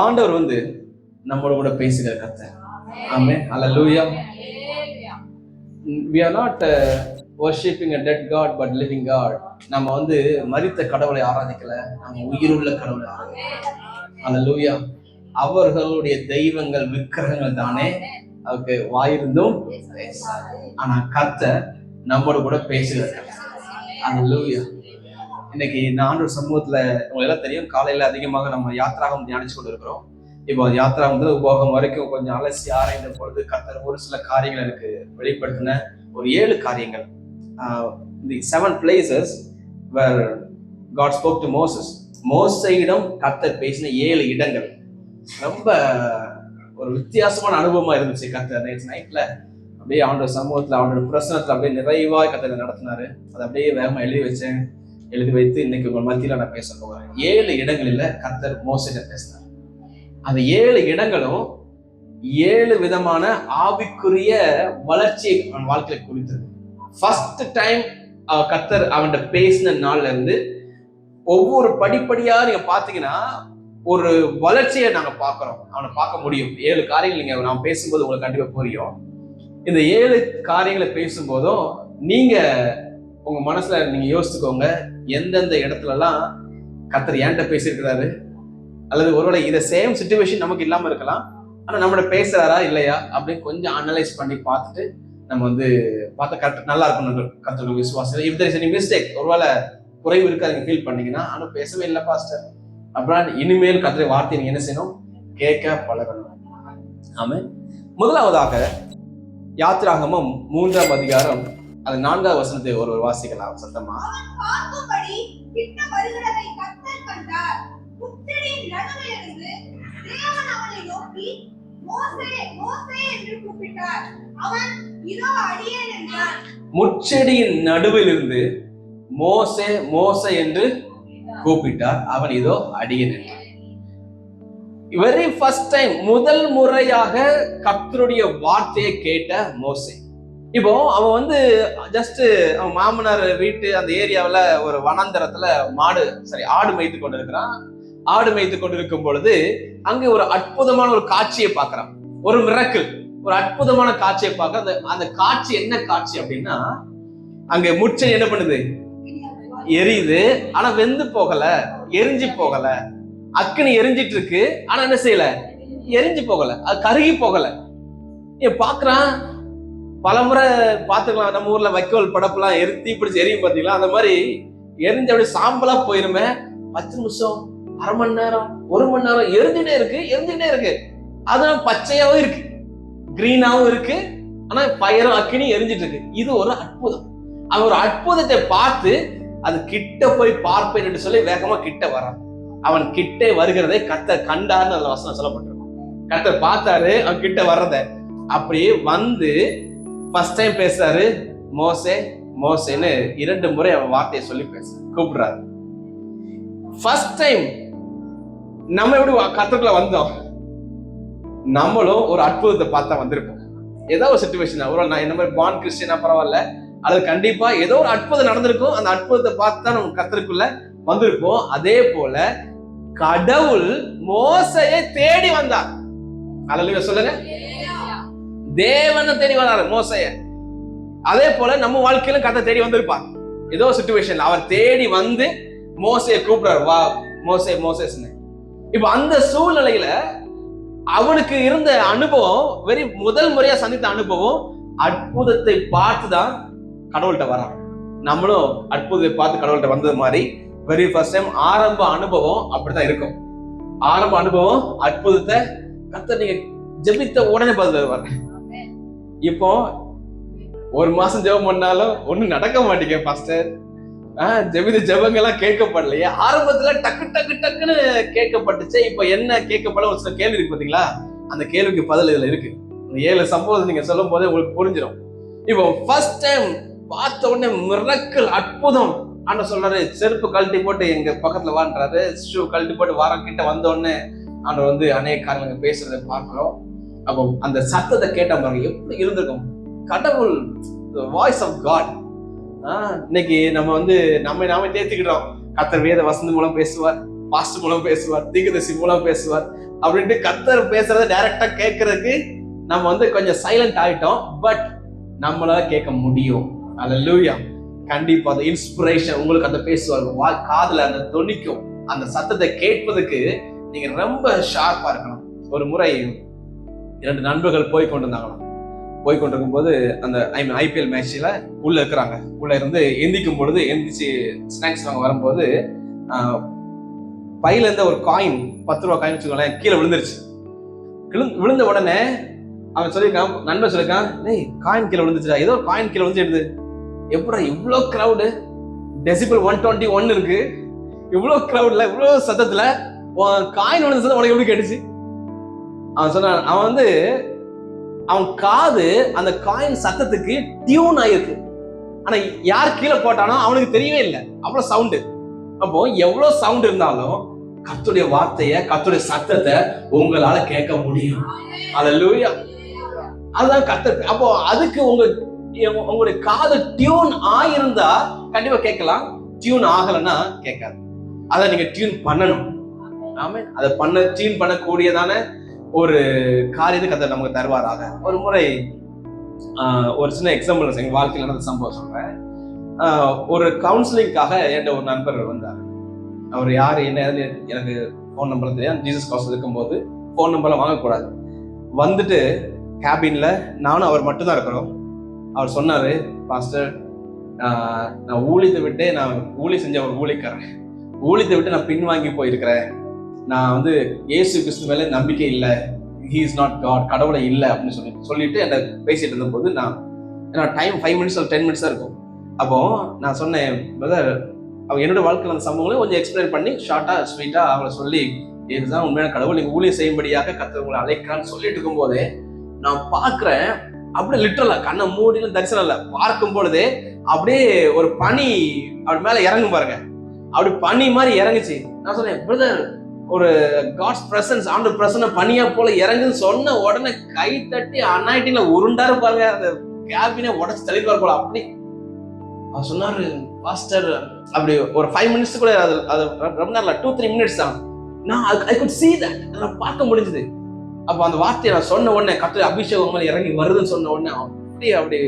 ஆண்டவர் வந்து நம்மளோட கூட பேசுகிற கர்த்தர். ஆமென். ஹல்லேலூயா. We are not worshipping a dead God but living God. நம்ம வந்து மரித்த கடவுளை ஆராதிக்கல, நம்ம உயிருள்ள கடவுளை ஆராதிக்கிறோம். ஹல்லேலூயா. அவர்களுடைய தெய்வங்கள் விக்கிரகங்கள் தானே, அதுக்கு வாயிருந்தும் ஆனா கர்த்தர் நம்மோட கூட பேசுகிறார். ஹல்லேலூயா. இன்னைக்கு நான் ஆண்டவர் சமூகத்துல உங்களுக்கு எல்லாம் தெரியும், காலையில அதிகமாக நம்ம யாத்திராகம் தியானிச்சு கொண்டு இருக்கிறோம். இப்போ யாத்திராகம் உபோகம் வரைக்கும் கொஞ்சம் அலசி ஆராய்ந்த பொழுது கர்த்தர் ஒரு சில காரியங்கள் எனக்கு வெளிப்படுத்தின ஒரு 7 காரியங்கள். The 7 places where God spoke to Moses. மோசேயிடம் கர்த்தர் பேசின 7 இடங்கள் ரொம்ப ஒரு வித்தியாசமான அனுபவமா இருந்துச்சு. கர்த்தர் நேற்று நைட்ல அப்படியே ஆண்டவர் சமூகத்துல அவனோட பிரசனத்துல அப்படியே நிறைவாய் கர்த்தர் நடத்தினாரு. அதை அப்படியே வேகமா எழுதி வைத்து இன்னைக்கு உங்க மத்தியில நான் பேச போகிறேன். 7 இடங்களில கர்த்தர் மோசேயிட்ட பேசினார். அந்த 7 இடங்களும் 7 விதமான ஆவிக்குரிய வளர்ச்சி அவன் வாழ்க்கையில குறித்தது. ஃபர்ஸ்ட் டைம் கர்த்தர் அவன்கிட்ட பேசின நாள்ல இருந்து ஒவ்வொரு படிப்படியா நீங்க பாத்தீங்கன்னா ஒரு வளர்ச்சியை நாங்க பாக்குறோம், அவனை பார்க்க முடியும். 7 காரியங்கள் நீங்க நான் பேசும்போது உங்களுக்கு கண்டிப்பா புரியும். இந்த 7 காரியங்களை பேசும்போதும் நீங்க உங்க மனசுல நீங்க யோசிச்சுக்கோங்க, எந்தெந்த இடத்துல எல்லாம் கர்த்தர் ஏன்ட்ட பேசியிருக்கிறாரு, அல்லது ஒருவேளை இதை சேம் சிச்சுவேஷன் நமக்கு இல்லாம இருக்கலாம், ஆனா நம்மள பேசுறாரா இல்லையா அப்படின்னு கொஞ்சம் அனலைஸ் பண்ணி பார்த்துட்டு நம்ம வந்து பார்த்து கரெக்ட் நல்லா இருக்கணும். கர்த்தருடைய விசுவாசம் if there is any mistake, ஒருவேளை குறைவு இருக்கு நீங்க ஃபீல் பண்ணீங்கன்னா, ஆனா பேசவே இல்லை பாஸ்டர் அப்புறம் இனிமேல் கர்த்தருடைய வார்த்தையை நீங்க என்ன செய்யணும், கேட்க பழகணும். ஆமென். முதலாவதாக யாத்திராகமம் 3ஆம் அதிகாரம் அது 4ஆவது வசனத்தை ஒரு வாசிக்கலாம் சத்தமா. முட்செடியின் நடுவில் இருந்து மோசே மோசே என்று கூப்பிட்டார், அவன் இதோ அடியேன் என்றான். வெரி ஃபர்ஸ்ட் டைம், முதல் முறையாக கர்த்தருடைய வார்த்தையை கேட்ட மோசே. இப்போ அவன் வந்து ஜஸ்ட் அவன் மாமனார் வீட்டு அந்த ஏரியாவில் ஒரு வனாந்தரத்துல ஆடு மேய்த்து கொண்டு இருக்கிறான். ஆடு மேய்த்து கொண்டிருக்கும் பொழுது அங்கே ஒரு அற்புதமான ஒரு காட்சியை பார்க்கிறான், ஒரு மிரக்கிள், ஒரு அற்புதமான காட்சியை பார்க்க. அந்த காட்சி என்ன காட்சி அப்படின்னா, அங்க முட்செடி என்ன பண்ணுது, எரியுது, ஆனா வெந்து போகல, எரிஞ்சு போகல. அக்கினி எரிஞ்சிட்டு இருக்கு, ஆனா என்ன செய்யல, எரிஞ்சு போகல, அது கருகி போகல. பாக்குறான், பலமுறை பார்த்துக்கலாம், நம்ம ஊர்ல வைக்கோல் படப்பெல்லாம் தீ பிடிச்சி எரியும் பார்த்தீங்களா, அந்த மாதிரி எரிஞ்சு அப்படி சாம்பலா போயிருமே. 10 நிமிஷம், அரை மணி நேரம், 1 மணி நேரம் எரிஞ்சுட்டே இருக்கு. அதெல்லாம் பச்சையாவும் இருக்கு, கிரீனாவும் இருக்கு, ஆனா பயரும் அக்கினி எரிஞ்சிட்டு இருக்கு. இது ஒரு அற்புதம். அவன் ஒரு அற்புதத்தை பார்த்து அது கிட்ட போய் பார்ப்பேன் என்று சொல்லி வேகமா கிட்ட வரான். அவன் கிட்டே வருகிறதை கர்த்தர் கண்டார்னு அதுல வசனம் சொல்லப்பட்டிருக்கும். கர்த்தர் பார்த்தாரு அவன் கிட்ட வர்றத. அப்படியே வந்து ஃபர்ஸ்ட் டைம் பேசுறாரு, மோசே மோசேன்னு 2 முறை அவன் வார்த்தையை சொல்லி கூப்பிடுறாரு. ஃபர்ஸ்ட் டைம் நம்ம எப்படி கர்த்தருக்குள்ள வந்தோம், நம்மளும் ஒரு அற்புதத்தை பார்த்தா வந்திருப்போம். ஏதோ ஒரு சிச்சுவேஷன், ஒரு நான் என்ன மாதிரி பார்ன் கிறிஸ்டியனா பரவாயில்ல, அது கண்டிப்பா ஏதோ ஒரு அற்புதம் நடந்திருக்கும். அந்த அற்புதத்தை பார்த்து தான் நம்ம கர்த்தருக்குள்ள வந்திருப்போம். அதே போல கடவுள் மோசையை தேடி வந்தார். அல்லேலூயா சொல்லுங்க. தேவனை தேடி வந்தார் மோசைய. அதே போல நம்ம வாழ்க்கையில கர்த்தர் தேடி வந்திருப்பார். ஏதோ சிச்சுவேஷன் அவர் தேடி வந்து மோசையை கூப்பிடுறாரு, வா மோசே மோசேஸ்னு. இப்ப அந்த சூழ்நிலையில அவனுக்கு இருந்த அனுபவம், முதல் முறையா சந்தித்த அனுபவம், அற்புதத்தை பார்த்துதான் கடவுள்கிட்ட வரான். நம்மளும் அற்புதத்தை பார்த்து கடவுள்கிட்ட வந்தது மாதிரி வெரி ஃபர்ஸ்ட் டைம் ஆரம்ப அனுபவம் அப்படித்தான் இருக்கும். ஆரம்ப அனுபவம் அற்புதத்தை கர்த்தர் நீங்க ஜெபித்த உடனே பதில் தருவார். இப்போ 1 மாசம் ஜெபம் பண்ணாலும் ஒண்ணும் நடக்க மாட்டேங்க பாஸ்டர். ஜெபித்த ஜெபங்கள்லாம் கேட்கப்படலையே. ஆரம்பத்துல டக்கு டக்கு டக்குன்னு கேட்கப்பட்டுச்சு. இப்ப என்ன கேட்கப்பட ஒரு சில கேள்வி இருக்கு பாத்தீங்களா, அந்த கேள்விக்கு பதில் இதுல இருக்கு. 7 சம்பவத்தை நீங்க சொல்லும் போதே உங்களுக்கு புரிஞ்சிடும். இப்போ ஃபர்ஸ்ட் டைம் பார்த்த உடனே மிரக்கல் அற்புதம். ஆண்டவர் சொல்றாரு, செருப்பு கழட்டி போட்டு எங்க பக்கத்துல வான்றாரு, ஷூ கழட்டி போட்டு வாரம் கிட்ட வந்த உடனே ஆண்டவர் வந்து அநேக காரியங்கள் பேசுறதை பார்க்கிறோம். அப்போ அந்த சத்தத்தை கேட்ட பாருங்க எப்படி இருந்திருக்கும். கடவுள், வாய்ஸ் ஆஃப் காட். இன்னைக்கு நம்ம வந்து நாமே தேர்த்திக்கிட்டோம். கர்த்தர் வேத வசனம் மூலம் பேசுவார், பாஸ்டர் மூலம் பேசுவார், தீர்க்கதரிசி மூலம் பேசுவார், அப்படின்ட்டு கர்த்தர் பேசுறத டைரக்டா கேட்கறதுக்கு நம்ம வந்து கொஞ்சம் சைலண்ட் ஆயிட்டோம். பட் நம்மளால கேட்க முடியும். அல்லேலூயா. கண்டிப்பா அந்த இன்ஸ்பிரேஷன் உங்களுக்கு அந்த பேசுவாங்க, காதுல அந்த தொனிக்கும், அந்த சத்தத்தை கேட்பதுக்கு நீங்க ரொம்ப ஷார்ப்பா இருக்கணும். ஒரு முறை 2 நண்பர்கள் போய் கொண்டிருக்கும் போது அந்த ஐபிஎல் மேட்ச்ல உள்ள இருக்கிறாங்க. உள்ள இருந்து எந்திக்கும் பொழுது எந்திரிச்சு ஸ்நாக்ஸ் வாங்க வரும்போது பையில இருந்த ஒரு காயின், 10 ரூபா காயின் வச்சுக்கோங்களேன், கீழே விழுந்துருச்சு. விழுந்த உடனே அவன் சொல்லியிருக்கான், நண்பன் சொல்லியிருக்கான், டேய் காயின் கீழே விழுந்துச்சுடா, ஏதோ காயின் கீழே விழுந்துடுது. எப்படா இவ்வளோ கிரௌடு, டெசிபிள் 121 இருக்கு, இவ்வளோ கிரௌட்ல இவ்வளோ சத்தத்துல காயின் விழுந்து உனக்கு எப்படி கேட்டுச்சு? அவன் சொன்னான், அவன் காது அந்த காயின் சத்தத்துக்கு டியூன் ஆயிருக்கு. ஆனா யார் கீழே போட்டானோ அவனுக்கு தெரியவே இல்லை, அவ்வளவு சவுண்டு. அப்போ எவ்வளவு சவுண்ட் இருந்தாலும் கர்த்தருடைய வார்த்தைய, கர்த்தருடைய சத்தத்தை உங்களால கேட்க முடியும். அல்லேலூயா. அதுதான் கர்த்தர். அப்போ அதுக்கு உங்களுடைய காது டியூன் ஆயிருந்தா கண்டிப்பா கேட்கலாம், டியூன் ஆகலைன்னா கேட்காது. அதை நீங்க டியூன் பண்ணணும். ஆமே, அதை டியூன் பண்ணக்கூடியதான ஒரு காரியத்தை கர்த்தர் நமக்கு தருவாராக. ஒரு முறை ஒரு சின்ன எக்ஸாம்பிள் எங்க வாழ்க்கையில நடந்த சம்பவம் சொல்றேன். ஒரு கவுன்சிலிங்காக என்கிட்ட ஒரு நண்பர் வந்தார். அவர் யாரு என்ன எனக்கு ஃபோன் நம்பர் தெரியாது. ஜீசஸ் காஸ் இருக்கும்போது ஃபோன் நம்பர்லாம் வாங்கக்கூடாது. வந்துட்டு கேபின்ல நானும் அவர் மட்டும்தான் இருக்கிறோம். அவர் சொன்னாரு, பாஸ்டர் நான் ஊழியத்தை விட்டு, நான் ஊழிய செஞ்ச ஒரு ஊழியக்காரன், ஊழியத்தை விட்டு நான் பின்வாங்கி போயிருக்கிறேன். நான் வந்து இயேசு கிறிஸ்து மேல நம்பிக்கை இல்லை, ஹி இஸ் நாட் காட், கடவுளை இல்லை அப்படின்னு சொல்லிட்டு என்கிட்ட பேசிட்டு இருந்த போது நான் டைம் 5 மினிட்ஸ் 10 மினிட்ஸ் தான் இருக்கும். அப்போ நான் சொன்னேன், பிரதர், அவன் என்னோட வாழ்க்கையில் அந்த சம்பவங்களையும் கொஞ்சம் எக்ஸ்பிளைன் பண்ணி ஷார்ட்டா ஸ்வீட்டா அவளை சொல்லி, இதுதான் உண்மையான கடவுள், நீங்க ஊழியம் செய்யும்படியாக கர்த்தர் உங்களை அழைக்கிறான்னு சொல்லிட்டு இருக்கும் போதே நான் பார்க்கிறேன், அப்படியே லிட்டரலா கண்ணை மூடின தரிசனம் இல்லை, பார்க்கும் பொழுதே அப்படியே ஒரு பனி அப்படி மேல இறங்கும் பாருங்க, அப்படி பனி மாதிரி இறங்குச்சு. நான் சொன்னேன், பிரதர், ஒரு காட்ஸ் பிரசன்ஸ், ஆண்டவர் பிரசன்ன பனியா போல இறங்குன்னு சொன்ன உடனே கை தட்டி அன்னாயிட்டில உருண்டா இருப்பாங்க, அந்த கேபினை உடச்சு தள்ளிட்டு போல. அப்படி அவர் சொன்னாரு, பாஸ்டர், அப்படி ஒரு 5 மினிட்ஸ் கூட அது ரொம்ப நேரம் 2-3 மினிட்ஸ் தான். நான் ஐ குட் see that, நான் பார்க்க முடிஞ்சது. அப்போ அந்த வார்த்தையை நான் சொன்ன உடனே கர்த்தர் அபிஷேகம் மேல இறங்கி வருதுன்னு சொன்ன உடனே அப்படி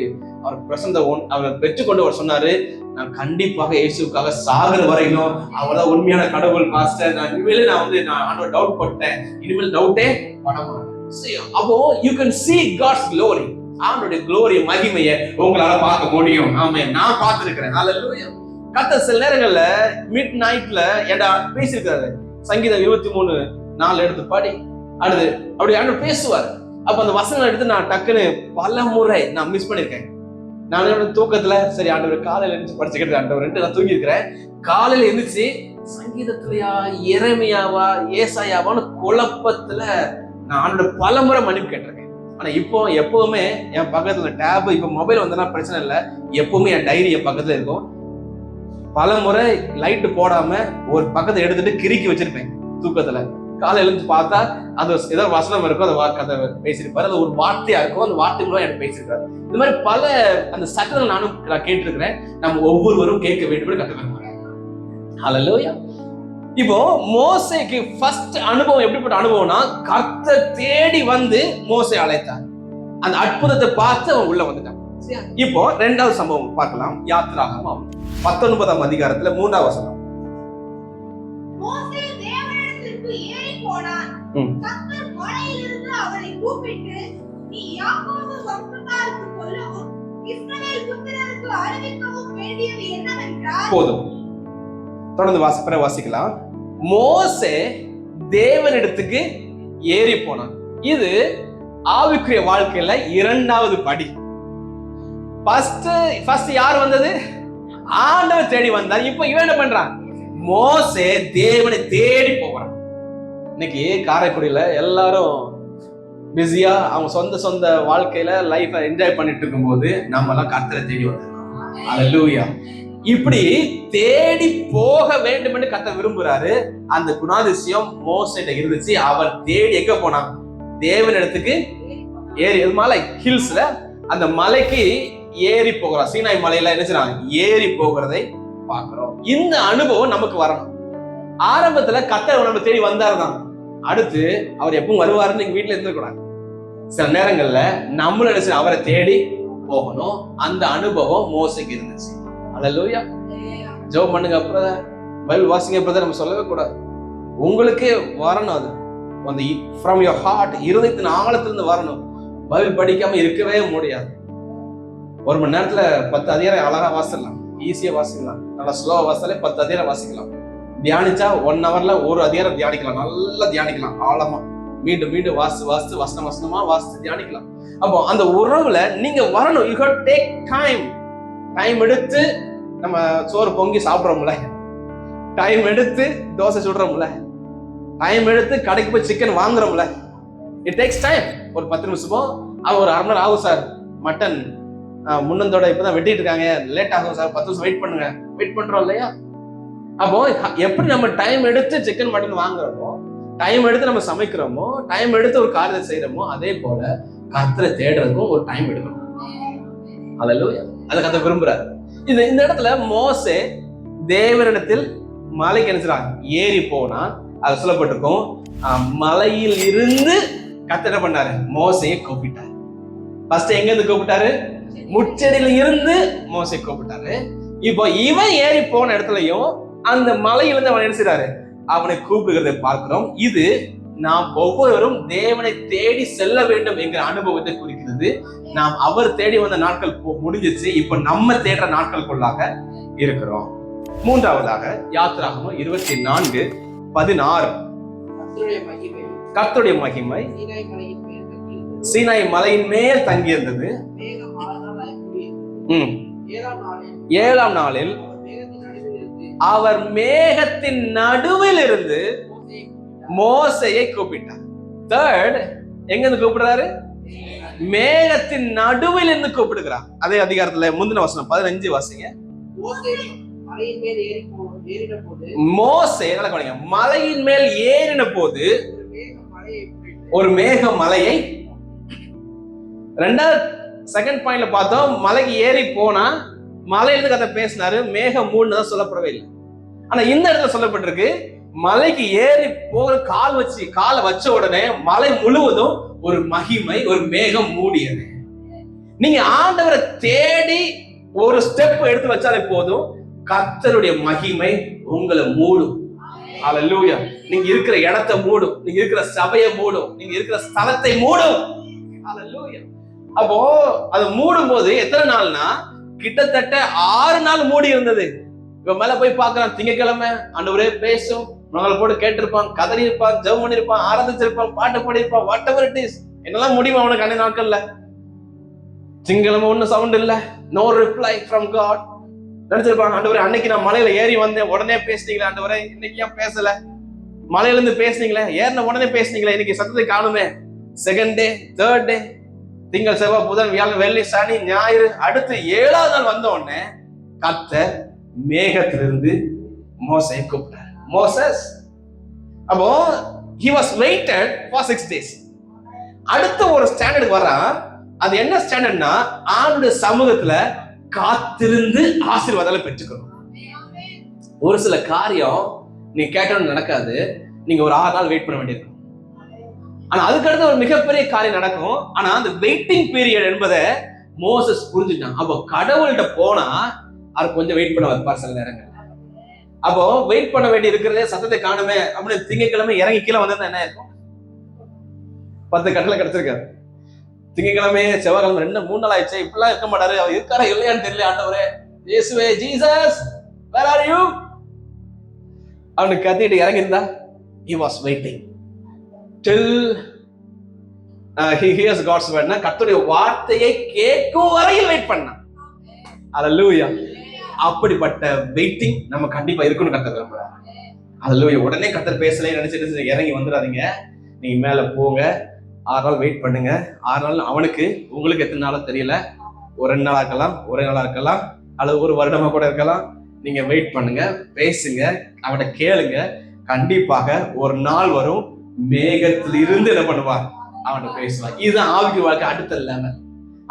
அவர் பிரசந்த அவரை பெற்றுக்கொண்டு அவர் சொன்னாரு, நான் கண்டிப்பாக இயேசுக்காக சாகர வரையிலும் அவர்தான் உண்மையான கடவுள் பாஸ்டர். நான் ஆண்டவர் டவுட் போட்டேன், இனிமேல் டவுட்டே பண்ண மாட்டேன். அப்போ you can see God's glory, ஆண்டவருடைய glory, மகிமையை உங்களால பார்க்க முடியும். ஆமே, நான் பார்த்திருக்கிறேன். ஹல்லேலூயா. கர்த்தர் சில நேரங்கள்ல மிட் நைட்ல என்கிட்ட பேசியிருக்காரு. சங்கீதம் 23:4 எடுத்து பாடி அடுத்து அப்படி ஆண்டவர் பேசுவார். அப்ப அந்த வசனம் எடுத்து நான் டக்குன்னு பல முறை நான் மிஸ் பண்ணிருக்கேன். நான் தூக்கத்துல சரி ஆண்டவர் காலையில எழுந்து படிச்சுக்கிட்டு ஆண்டவர் நான் தூங்கி இருக்கிறேன். காலையில எழுந்துச்சு சங்கீதத்திலயா எரேமியாவா ஏசாயாவான்னு குழப்பத்துல நான் ஆண்டவர் பல முறை மன்னிப்பு கேட்டிருக்கேன். ஆனா இப்போ எப்பவுமே என் பக்கத்துல டேப், இப்ப மொபைல் வந்தனா பிரச்சனை இல்லை, எப்பவுமே என் டைரி என் பக்கத்துல இருக்கும். பல முறை லைட்டு போடாம ஒரு பக்கத்தை எடுத்துட்டு கிறுக்கி வச்சிருப்பேன் தூக்கத்துல. காலையில எழுந்து பார்த்தா அந்த ஏதோ வசனம் இருக்கும், அந்த பேசியிருப்பாரு, அது ஒரு வார்த்தையா இருக்கும், அந்த வார்த்தைகளும் எனக்கு பேசியிருக்காரு. இந்த மாதிரி பல அந்த சட்டங்கள் நான் கேட்டிருக்கிறேன். நம்ம ஒவ்வொருவரும் கேட்க வேண்டும் கத்துக்கிறோம். ஹல்லேலூயா. இப்போ மோசேக்கு ஃபர்ஸ்ட் அனுபவம் எப்படிப்பட்ட அனுபவம்னா, கர்த்தர் தேடி வந்து மோசே அழைத்தார். அந்த அற்புதத்தை பார்த்து அவன் உள்ள வந்துட்டான். இப்போ 2வது சம்பவம் பார்க்கலாம். யாத்ராகமம் 19ஆம் அதிகாரத்துல 3ஆம் வசனம். மோசே தேவனிடத்திற்கு ஏறி போனான். கர்த்தர் மலையிலிருந்து அவனை கூப்பிட்டு, நீ யாக்கோபு வம்சத்தாருக்கு சொல்லவும் இஸ்ரவேல் புத்திரருக்கு அறிவிக்கவும் வேண்டியது என்னவென்றால். போதும், தொடர்ந்து வாசிக்கலாம். மோசே தேவனிடத்துக்கு ஏறி போனான். இது ஆவிக்குரிய வாழ்க்கையில 2வது படி. ஃபர்ஸ்ட் யார் வந்தது? ஆண்டவர் தேடி வந்தார். இப்போ இவன் என்ன பண்றான்? மோசே தேவனை தேடி போகிறான். இன்னைக்கு காரைக்குடியில எல்லாரும் பிஸியா அவங்க சொந்த வாழ்க்கையில லைஃப என்ஜாய் பண்ணிட்டு இருக்கும் போது நம்ம எல்லாம் கர்த்தரை தேடி வந்திருக்கோம். அல்லேலூயா. இப்படி தேடி போக வேண்டும் என்று கர்த்தர் விரும்புறாரு. அந்த குணாதிசயம் மோசேட்ட இருந்துச்சு. அவன் தேடி எங்க போனான்? தேவனிடத்துக்கு ஏறி, மலை ஹில்ஸ்ல அந்த மலைக்கு ஏறி போகிறான். சீனாய் மலையில என்ன செய்றான்? ஏறி போகிறதை பார்க்கிறோம். இந்த அனுபவம் நமக்கு வரணும். ஆரம்பத்துல கர்த்தர் நம்ம தேடி வந்தாருதான். அடுத்து அவர் எப்பவும் வருவாருன்னு நீங்க வீட்டுல இருக்கக்கூடாது. சில நேரங்கள்ல நம்மளும் நினைச்சு அவரை தேடி போகணும். அந்த அனுபவம் மோசைக்கு இருந்துச்சு. அல்லேலூயா. ஜெபம் பண்ணுங்க, அப்புறம் பைபிள் வாசிங்க, அப்புறம் நம்ம சொல்லவே கூடாது. உங்களுக்கே வரணும். அது அந்த ஃப்ரம் யுவர் ஹார்ட், இருதயத்தின் ஆழத்திலிருந்து வரணும். பைபிள் படிக்காம இருக்கவே முடியாது. 1 மணி நேரத்துல 10 அதிகாரம் அழகா வாசிக்கலாம், ஈஸியா வாசிக்கலாம். நல்லா ஸ்லோவா வாசித்தாலே 10 அதிகாரம் வாசிக்கலாம். தியானிச்சா 1 ஹவர்ல 1 அதிகாரம் தியானிக்கலாம். நல்லா தியானிக்கலாம், ஆழமா மீண்டும் மீண்டும் வாசித்து வசனமா வாசித்து தியானிக்கலாம். அப்போ அந்த உறவுல நீங்க வரணும். யூ ஹேவ் டேக் டைம் எடுத்து. நம்ம சோறு பொங்கி சாப்பிடுறோம்ல, டைம் எடுத்து தோசை சுடுறோம்ல, டைம் எடுத்து கடைக்கு போய் சிக்கன் வாங்குறோம்ல, இட் டேக்ஸ் டைம். ஒரு 10 நிமிஷமோ அவன் ஒரு 1/2 மணி நேரம் ஆகும் சார், மட்டன் முன்னந்தோட இப்பதான் வெட்டிட்டு இருக்காங்க, லேட் ஆகும் சார், 10 நிமிஷம் வெயிட் பண்ணுங்க, வெயிட் பண்றோம் இல்லையா? அப்போ எப்படி நம்ம டைம் எடுத்து சிக்கன் மட்டன் வாங்குறோமோ, டைம் எடுத்து நம்ம சமைக்கிறோமோ, டைம் எடுத்து ஒரு காரியத்தை செய்யறோமோ, அதே போல கர்த்தரை தேடுறதுக்கும் ஒரு டைம் எடுக்கணும். அல்லேலூயா. அதை கர்த்தர் விரும்புறாரு. இந்த இடத்துல மோசே தேவனிடத்தில் மலைக்கு நினைச்சாங்க, ஏறி போனா அது சொல்லப்பட்டிருக்கும். மலையில் இருந்து கர்த்தர் என்ன பண்ணாரு? மோசையை கூப்பிட்டாரு. ஃபர்ஸ்ட் எங்க இருந்து கூப்பிட்டாரு? முச்செடியில இருந்து மோசையை கூப்பிட்டாரு. இப்போ இவன் ஏறி போன இடத்துலயும் அந்த மலையிலிருந்து அவன் நினைச்சாரு, அவனை கூப்பிடுகிறதை பார்க்கிறோம். இது நாம் ஒவ்வொருவரும் தேவனை தேடி செல்ல வேண்டும் என்கிற அனுபவத்தை குறிக்கிறது. நாம் அவர் தேடி வந்த நாட்கள் முடிஞ்சிச்சு. இப்ப நம்ம தேடுற நாட்களுக்குள்ளாக இருக்கிறோம். 3ஆவதாக யாத்திராகமம் 24:16. கர்த்தருடைய மகிமை சீனாய் மலையின் மேல் தங்கியிருந்தது. 7ஆம் நாளில் அவர் மேகத்தின் நடுவில் இருந்து மோசையை கூப்பிட்டார். தேர்ட், எங்க இருந்து கூப்பிடுறாரு? மேகத்தின் நடுவில் இருந்து கூப்பிடுகிறார். அதே அதிகாரத்துல முந்தின வசனம் 15 வாசிங்க. மோசே மலையின் மேல் ஏறின போது ஒரு மேக மலையை, செகண்ட் பாயிண்ட்ல பார்த்தோம், மலைக்கு ஏறி போனா மலையிலிருந்து கதை பேசினாரு, மேகம் மூணுதான் சொல்லப்படவே இல்லை. ஆனா இந்த இடத்துல சொல்லப்பட்டிருக்கு, மலைக்கு ஏறி போகிற காலை வச்ச உடனே மலை முழுவதும் ஒரு மகிமை, ஒரு மேகம் மூடியது. நீங்க ஆண்டவரை தேடி ஒரு ஸ்டெப் எடுத்து வச்சாலே போதும், கர்த்தருடைய மகிமை உங்களை மூடும். அல்லேலூயா. நீங்க இருக்கிற இடத்தை மூடும், நீங்க இருக்கிற சபையை மூடும், நீங்க இருக்கிற ஸ்தலத்தை மூடும். அல்லேலூயா. அப்போ அது மூடும் போது எத்தனை நாள்னா, கிட்டத்தட்ட 6 நாள் மூடி இருந்தது. இவன் மேல போய் பாக்குறான், திங்கக்கிழமை ஆண்டவரே பேசும், நாங்கள் போட்டு கேட்டிருப்பான், கதறி இருப்பான், ஜெபம் பண்ணிருப்பான், ஆராதிச்சிருப்பான், பாட்டு பாடியிருப்பான், வாட் எவர் இட் இஸ். என்னெல்லாம் முடியுமா அவனுக்கு அன்னைய நாட்கள்ல? திங்கக்கிழமை ஒன்னும் சவுண்ட் இல்ல, நோ ரிப்ளை ஃப்ரம் காட். நினைச்சிருப்பாங்க, ஆண்டவரே அன்னைக்கு நான் மலையில ஏறி வந்தேன், உடனே பேசுனீங்களே ஆண்டவரே, இன்னைக்கு ஏன் பேசல? மலையில இருந்து பேசுனீங்களே, ஏறின உடனே பேசுனீங்களே, இன்னைக்கு சத்தத்தை காணுமே. செகண்ட் டே, தேர்ட் டே, திங்கள், செவ்வாய், புதன், வியாழன், வெள்ளி, சனி, ஞாயிறு, அடுத்து 7ஆவது நாள் வந்த உடனே கர்த்தர் மேகத்திலிருந்து மோசையை கூப்பிட்டார். மோசஸ். அப்போ he was waited for 6 days. அடுத்த ஒரு ஸ்டாண்டர்ட் வரான். அது என்ன ஸ்டாண்டர்ட்னா, ஆண்டவருடைய சமூகத்துல காத்திருந்து ஆசீர்வாதங்களை பெற்றுக்கணும். ஒரு சில காரியம் நீ கேட்டோன்னு நடக்காது, நீங்க ஒரு 6 நாள் வெயிட் பண்ண வேண்டியிருக்கும். ஆனா அதுக்கடுத்து ஒரு மிகப்பெரிய காரியம் நடக்கும். ஆனா அந்த வெயிட்டிங் பீரியட் என்பதை மோசஸ் புரிஞ்சுட்டான். அப்போ கடவுள்கிட்ட போனா அவர் கொஞ்சம் வெயிட் பண்ண வைப்பார் சில நேரங்கள். அப்போ வெயிட் பண்ண வேண்டி இருக்கிறதே, சத்தத்தை காணுமே அப்படின்னு திங்கக்கிழமை இறங்கி கீழே வந்தா என்ன இருக்கும்? 10 கட்டளை கிடைச்சிருக்காரு. திங்கக்கிழமை, செவ்வாய்க்கிழமை 2-3 நாள் ஆயிடுச்சு, இப்படிலாம் இருக்க மாட்டாரு. அவர் இருக்காரா இல்லையான்னு தெரியல. ஆண்டவரே இயேசுவே, ஜீசஸ் where are you? அவனுக்கு கத்திட்டு இறங்கி இருந்தா, he was waiting till he hears God's word. கர்த்தருடைய வார்த்தையை கேட்கும் வரையில் வெயிட் பண்ணான். அல்லேலூயா. அப்படிப்பட்ட வெயிட்டிங் நம்ம கண்டிப்பா இருக்கணும் கர்த்தர் விரும்புறார். அல்லேலூயா. உடனே கர்த்தர் பேசல நினைச்சிட்டு இறங்கி வந்துடாதீங்க. நீங்க மேல போங்க, 6 நாள் வெயிட் பண்ணுங்க. 6 நாள் அவனுக்கு, உங்களுக்கு எத்தனை நாளா தெரியல, ஒரு 2 நாளா இருக்கலாம், ஒரே நாளா இருக்கலாம், அல்லது ஒரு வருடமா கூட இருக்கலாம். நீங்க வெயிட் பண்ணுங்க, பேசுங்க, அவனை கேளுங்க. கண்டிப்பாக ஒரு நாள் வரும், மேகத்தில் இருந்து என்ன பண்ணுவார், அவன் பேசுவான். இதுதான் ஆவிக்கு வாழ்க்கை அடுத்த லெவல்.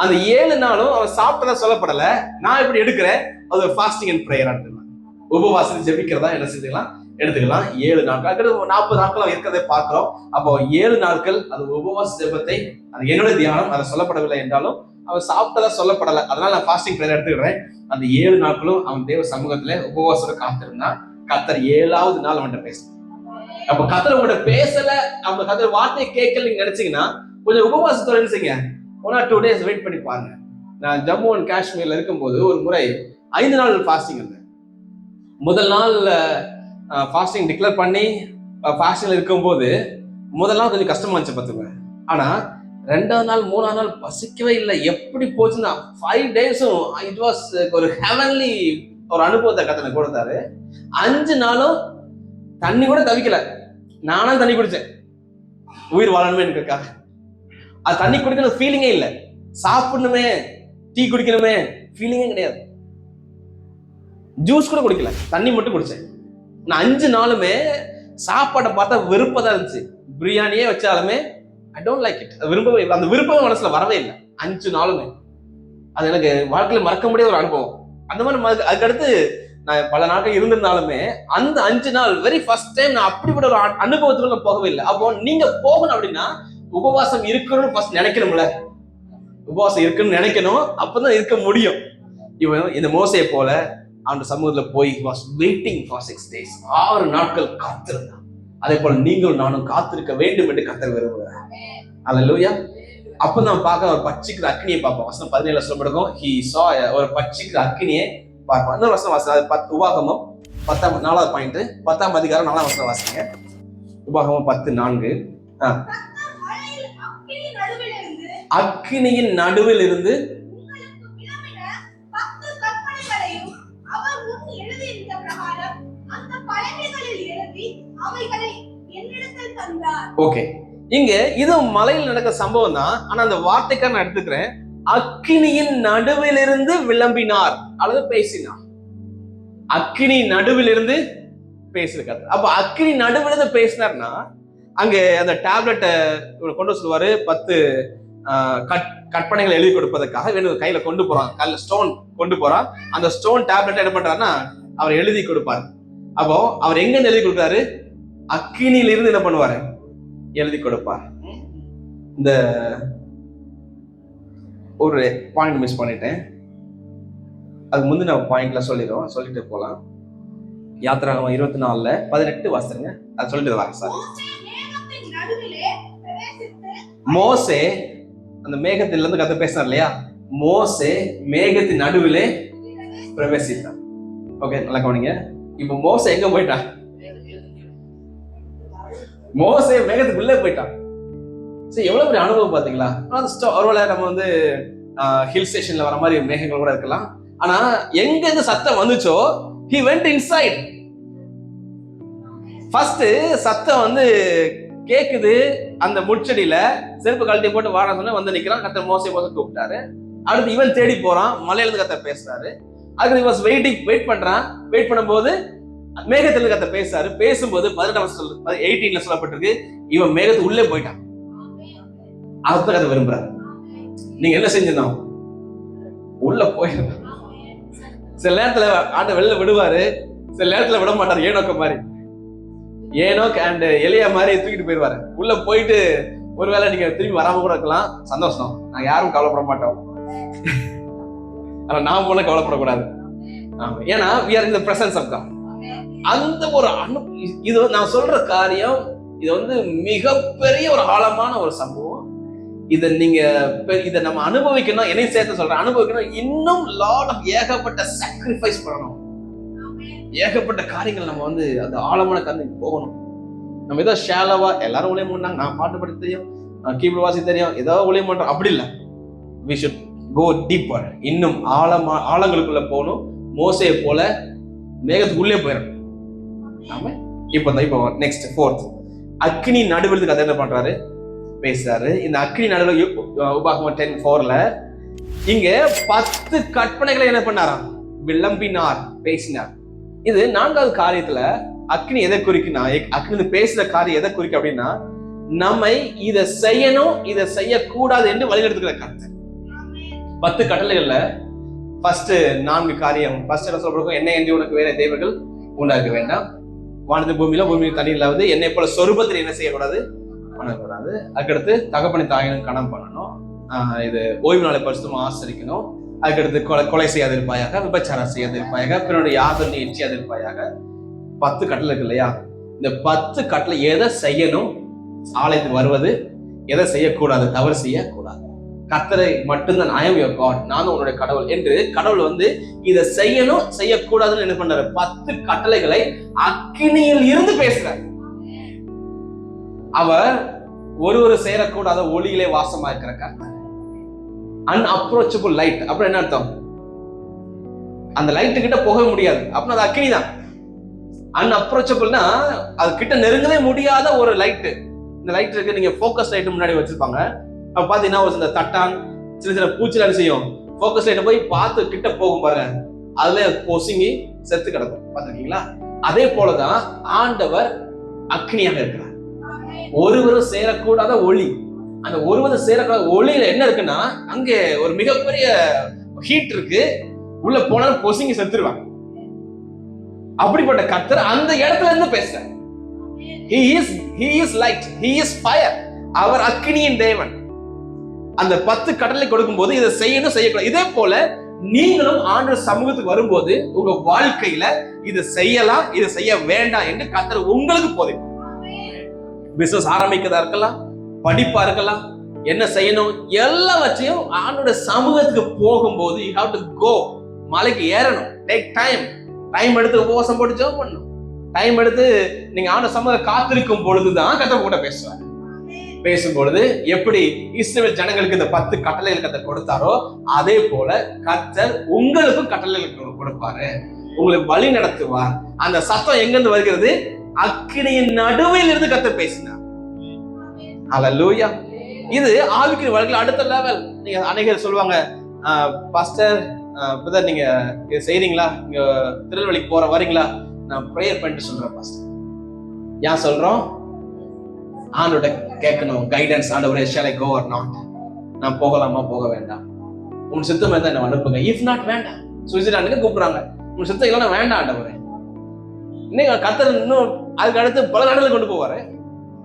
அந்த 7 நாளும் அவன் சாப்பிட்டதா சொல்லப்படல. நான் இப்படி எடுக்கிறேன், அது ஒரு ஃபாஸ்டிங் அண்ட் பிரேயர் எடுத்துக்கலாம். உபவாசத்தை ஜெபிக்கிறதா என்ன செஞ்சுக்கலாம் எடுத்துக்கலாம். 7 நாட்கள் 40 நாட்கள் இருக்கிறதை பார்க்கிறோம். அப்போ 7 நாட்கள் அது உபவாச ஜெபத்தை, அது என்னோட தியானம், அதை சொல்லப்படவில்லை என்றாலும் அவன் சாப்பிட்டதா சொல்லப்படலை. அதனால நான் ஃபாஸ்டிங் பிரேயர் எடுத்துக்கிறேன். அந்த 7 நாட்களும் அவன் தேவ சமூகத்துல உபவாசத்தோட காத்திருந்தான். கர்த்தர் 7வது நாள் அவன்கிட்ட பேச. அப்ப கர்த்தர் உங்கள்கிட்ட பேசல, அவங்க கர்த்தர் வார்த்தையை கேட்கல நீங்க நினைச்சீங்கன்னா கொஞ்சம் உபவாசத்தோட என்ன செய்யுங்க, 1 or 2 days வெயிட் பண்ணி பாருங்க. நான் ஜம்மு அண்ட் காஷ்மீர்ல இருக்கும்போது ஒரு முறை 5 நாள் ஃபாஸ்டிங் இருந்தேன். முதல் நாள் ஃபாஸ்டிங் டிக்ளேர் பண்ணி ஃபாஸ்டிங்ல இருக்கும்போது முதல் நாள் கொஞ்சம் கஷ்டமா இருந்துச்சு பார்த்துக்கோங்க. ஆனா 2வது நாள் 3வது நாள் பசிக்கவே இல்லை. எப்படி போச்சுன்னா 5 daysம் இட் வாஸ் ஒரு ஹெவன்லி ஒரு அனுபவத்தை கத்தனை கொடுத்தாரு. 5 நாளும் தண்ணி கூட தவிக்கல. நானும் தண்ணி குடிச்சேன் உயிர் வாழணுமே எனக்காக. அது தண்ணி குடிக்கணும் ஃபீலிங்கே இல்லை. சாப்பிடணுமே, டீ குடிக்கணுமே ஃபீலிங்கே கிடையாது. ஜூஸ் கூட குடிக்கல, தண்ணி மட்டும் குடிச்சேன். நான் 5 நாளுமே சாப்பாடை பார்த்தா வெறுப்பதான் இருந்துச்சு. பிரியாணியே வச்சாலுமே ஐ டோன்ட் லைக் இட். விரும்பவே இல்லை. அந்த விருப்பமே மனசுல வரவே இல்லை 5 நாளுமே. அது எனக்கு வாழ்க்கையில மறக்க முடியாத ஒரு அனுபவம். அந்த மாதிரி அதுக்கடுத்து நான் பல நாட்கள் இருந்திருந்தாலுமே அந்த 5 நாள் வெரி ஃபர்ஸ்ட் டைம் நான் அப்படிப்பட்ட ஒரு அனுபவத்துக்குள்ள போகவே இல்லை. அப்போ நீங்க போகணும் அப்படின்னா உபவாசம் இருக்கணும்னு ஃபர்ஸ்ட் நினைக்கணும்ல. உபவாசம் இருக்குன்னு நினைக்கணும், அப்பதான் இருக்க முடியும். இவன் இந்த மோசையை போல அவன் சமூகத்துல போய் வாஸ் வெயிட்டிங் ஃபார் 6 days, 6 நாட்கள் காத்திருந்தான். அதே போல நீங்களும் நானும் காத்திருக்க வேண்டும் என்று கர்த்தர் விரும்புகிறார். அல்லேலூயா. அப்பதான் பார்க்க ஒரு பட்சிக்கிற அக்னியை பார்ப்போம். வசனம் 17 சொல்லப்படும். He saw ஒரு பட்சிக்கிற அக்னியை பார்ப்போம். இன்னொரு வசனம் வாசி. உபாகமம் 4வது பாயிண்ட் 10ஆம் அதிகாரம் 4ஆம் வசனம் வாசிங்க. உபாகமம் 10:4. அக்னியின் நடுவில் இருந்து ஓகே, இங்க இது மலையில் நடக்கிற சம்பவம் தான். ஆனா அந்த வார்த்தைக்காக நான் எடுத்துக்கிறேன். அக்கினியின் நடுவில் இருந்து விளம்பினார் அல்லது பேசினார். அக்கினி நடுவில் இருந்து பேசிருக்காரு. அப்ப அக்கினி நடுவில் இருந்து பேசினார்னா அங்க அந்த டேப்லெட்டை கொண்டு சொல்லுவாரு. 10 கற்பனைகள் எழுதி கொடுப்பதற்காக வேணும் கையில கொண்டு போறான். கையில ஸ்டோன் கொண்டு போறான். அந்த ஸ்டோன் டேப்லெட் என்ன பண்றாருன்னா அவர் எழுதி கொடுப்பாரு. அப்போ அவர் எங்க எழுதி கொடுக்குறாரு? அக்கினியில இருந்து என்ன பண்ணுவாரு? எழுதி கொடுப்பார். இந்த ஒரு பாயிண்ட் மிஸ் பண்ணிட்டேன். அது முந்தின பாயிண்ட்ல சொல்லிட்டு போலாம். யாத்திராகமம் 24 18 வாசிங்க. அது சொல்லிட்டு வாங்க சார். மோசே அந்த மேகத்தில இருந்து கதை பேசினார் இல்லையா? மோசே மேகத்தின் நடுவிலே பிரவேசித்தான். ஓகே, நல்லா கவனிங்க. இப்ப மோசே எங்க போயிட்டான்? மோசே மேகத்துக்குள்ளே போயிட்டான். சரி, எவ்வளவு பெரிய அனுபவம் பாத்தீங்களா? ஒருவேளை நம்ம வந்து ஹில் ஸ்டேஷன்ல வர மாதிரி மேகங்கள் கூட இருக்கலாம். ஆனா எங்க இந்த சத்தம் வந்துச்சோ he went inside. ஃபர்ஸ்ட் சத்தம் வந்து கேக்குது அந்த முட்செடியில. செருப்பு கழட்டி போட்டு வாட சொன்ன வந்து நிக்கிறான். கர்த்தர் மோசே கூப்பிட்டாரு. அடுத்து இவன் தேடி போறான். மலையில இருந்து கர்த்தர் பேசுறாரு. அதுக்கு வாஸ் வெயிட் பண்றான். வெயிட் பண்ணும்போது மேகத்துல கர்த்தர் பேசுறாரு. பேசும்போது 18 சொல்லப்பட்டிருக்கு, இவன் மேகத்துக்கு உள்ளே போயிட்டான். அதுதான் கதை விரும்புறாரு. நீங்க என்ன செஞ்சிருந்தோம்? உள்ள போயிடும். சில நேரத்துல ஆண்ட வெளில விடுவாரு, சில நேரத்துல விட மாட்டாரு. ஏனோக்க மாதிரி, ஏனோக் அண்ட் எலியா மாதிரி தூக்கிட்டு போயிடுவாரு. உள்ள போயிட்டு ஒருவேளை நீங்க திரும்பி வராம கூட இருக்கலாம். சந்தோஷம், நாங்க யாரும் கவலைப்பட மாட்டோம். ஆனா நான் போல கவலைப்படக்கூடாது. ஏன்னா we are in the presence of God. அந்த ஒரு இது நான் சொல்ற காரியம், இது வந்து மிகப்பெரிய ஒரு ஆழமான ஒரு சம்பவம். இதை நம்ம அனுபவிக்கணும். என்னையும் சேர்த்து சொல்றேன், அனுபவிக்கணும். இன்னும் லாட் ஆஃப் ஏகப்பட்ட சாக்ரிஃபைஸ் பண்ணணும். ஏகப்பட்ட காரியங்கள் நம்ம வந்து அந்த ஆழமான கருத்துக்கு போகணும். நம்ம ஏதோ ஷேலவா எல்லாரும் ஊழியம் பண்ணாங்க, நான் பாட்டு பாடி தெரியும், கீபோர்டு வாசி தெரியும், ஏதோ ஊழியம் பண்றோம், அப்படி இல்லை. we should go deeper. இன்னும் ஆழங்களுக்குள்ள போகணும். மோசேயை போல மேகத்துக்கு உள்ளே போயிடணும். ஆமா. இப்போ நெக்ஸ்ட் 4th அக்னி நடுவில் கதை என்ன பண்றாரு? பேசுறாரு. இந்த அக்னி நடுவில் உபாகமம் 10:4 இங்க 10 கற்பனைகளை என்ன பண்ணாராம்? விளம்பினார், பேசினார். இது 4வது காரியத்துல அக்னி எதை குறிக்குன்னா, அக்னி பேசுற காரியம் எதை குறிக்கும் அப்படின்னா, நம்மை இதை செய்யணும் இதை செய்யக்கூடாது என்று வழிநடத்துகிற கருத்து. 10 கட்டளைகள்ல ஃபர்ஸ்ட் 4 காரியம். ஃபர்ஸ்ட் என்ன சொல்றோம்? என்ன என்று உனக்கு வேற தேவர்கள் உண்டாக்க வேண்டாம், வானத்து பூமியில தண்ணி இல்லாது என்னை போல சொரூபத்தில் என்ன செய்யக்கூடாது, பண்ணக்கூடாது. அதுக்கடுத்து தகப்பனை தாயினும் கணம் பண்ணணும். இது ஓய்வு நாளை பரிசுத்தமா ஆசரிக்கணும். அதுக்கடுத்து கொலை செய்யாதிருப்பாயாக, விபச்சாரம் செய்யாதிருப்பாயாக, பிறனுடைய யாதொன்னை எச்சியாதிருப்பாயாக. 10 கட்டளை இருக்கு இல்லையா? இந்த 10 கட்டளை எதை செய்யணும், ஆலயத்துக்கு வருவது, எதை செய்யக்கூடாது, தவறு செய்யக்கூடாது. கர்த்தரை மட்டும்தான் I am your God, நானும் உன்னுடைய கடவுள் என்று கடவுள் இதை செய்யணும் செய்யக்கூடாதுன்னு என்ன பண்றாரு, 10 கட்டளைகளை அக்கினியில் இருந்து பேசுறாரு. அவர் ஒரு சேரக்கூடாத ஒளியிலே வாசமா இருக்கிற கர்த்தர். Unapproachable light. அப்புறம் என்ன அர்த்தம்? அந்த லைட்டு கிட்ட போக முடியாது, அப்படின்னா அது அக்கினி தான். அன்அப்ரோச்சபிள்னா அது கிட்ட நெருங்கவே முடியாத ஒரு லைட்டு. இந்த லைட் இருக்கு, நீங்க போக்கஸ் லைட் முன்னாடி வச்சிருப்பாங்க. அப்ப பாத்தீங்கன்னா ஒரு இந்த தட்டான் சின்ன சின்ன பூச்சிலாம் செய்யும், போக்கஸ் லைட்டை போய் பார்த்து கிட்ட போகும் பாருங்க, அதுல பொசுங்கி செத்து கிடக்கும். பாத்துருக்கீங்களா? அதே போலதான் ஆண்டவர் அக்னியாக இருக்கிறார். ஒருவரும் சேரக்கூடாத ஒளி. அந்த ஒருவரும் சேரக்கூடாத ஒளியில என்ன இருக்குன்னா, அங்கே ஒரு மிகப்பெரிய ஹீட் இருக்கு, உள்ள போனாலும் பொசுங்கி செத்துருவாங்க. அப்படிப்பட்ட கர்த்தர் அந்த இடத்துல இருந்து பேசுறார். He is light, he is fire. அவர் அக்கினியின் தேவன். அந்த 10 கட்டளை கொடுக்கும் போது இதை செய்யணும் செய்யக்கூடாது. இதே போல நீங்களும் ஆண்டவர் சமூகத்துக்கு வரும்போது உங்க வாழ்க்கையில இதை செய்யலாம், இதை செய்ய வேண்டாம் என்று கர்த்தர் உங்களுக்கு போதிப்பார். பிசினஸ் ஆரம்பிக்கிறதா இருக்கலாம், படிப்பா இருக்கலாம், என்ன செய்யணும் எல்லாவற்றையும் ஆண்டோட சமூகத்துக்கு போகும்போது you have to go. மலைக்கு ஏறணும். டேக் டைம் எடுத்து உபவாசம் போட்டு ஜெபம் பண்ணணும். டைம் எடுத்து நீங்க ஆண்டோட சமூகத்தை காத்திருக்கும் பொழுதுதான் கர்த்தர் கூட பேசுவார். பேசும்பொழுது எப்படி இஸ்ரவேல் ஜனங்களுக்கு இந்த 10 கட்டளைகள் கர்த்தர் கொடுத்தாரோ அதே போல கர்த்தர் உங்களுக்கும் கட்டளைகள் கொடுப்பாரு, உங்களுக்கு வழி நடத்துவார். அந்த சத்தம் எங்கிருந்து வருகிறது? அக்கினியின் நடுவில் இருந்து கர்த்தர் பேசினார். ஹல்லேலூயா. இது ஆவிக்குரிய வாழ்க்கையில அடுத்த லெவல். நீங்க அநேகர் சொல்லுவாங்க, பாஸ்டர் பிரதர் நீங்க இதை செய்றீங்களா, நீங்க திருநெல்வேலிக்கு போற வரீங்களா? நான் ப்ரேயர் பண்ணிட்டு சொல்றேன் பாஸ்டர். ஏன் சொல்றோம்? ஆண்டோட கேட்கணும் கைடன்ஸ். ஆண்டவரே shall I go or not? நான் போகலாமா போக வேண்டாம்? உன் சித்தம் இருந்தா என்ன அனுப்புங்க. இஃப் நாட் வேண்டாம். சுவிட்சர்லாந்துக்கு கூப்பிடுறாங்க, உன் சித்தம் இல்லைன்னா வேண்டாம் ஆண்டவரே. இன்னைக்கு கர்த்தர் இன்னும் அதுக்கு அடுத்து பல நாடுகளுக்கு கொண்டு போவாரு.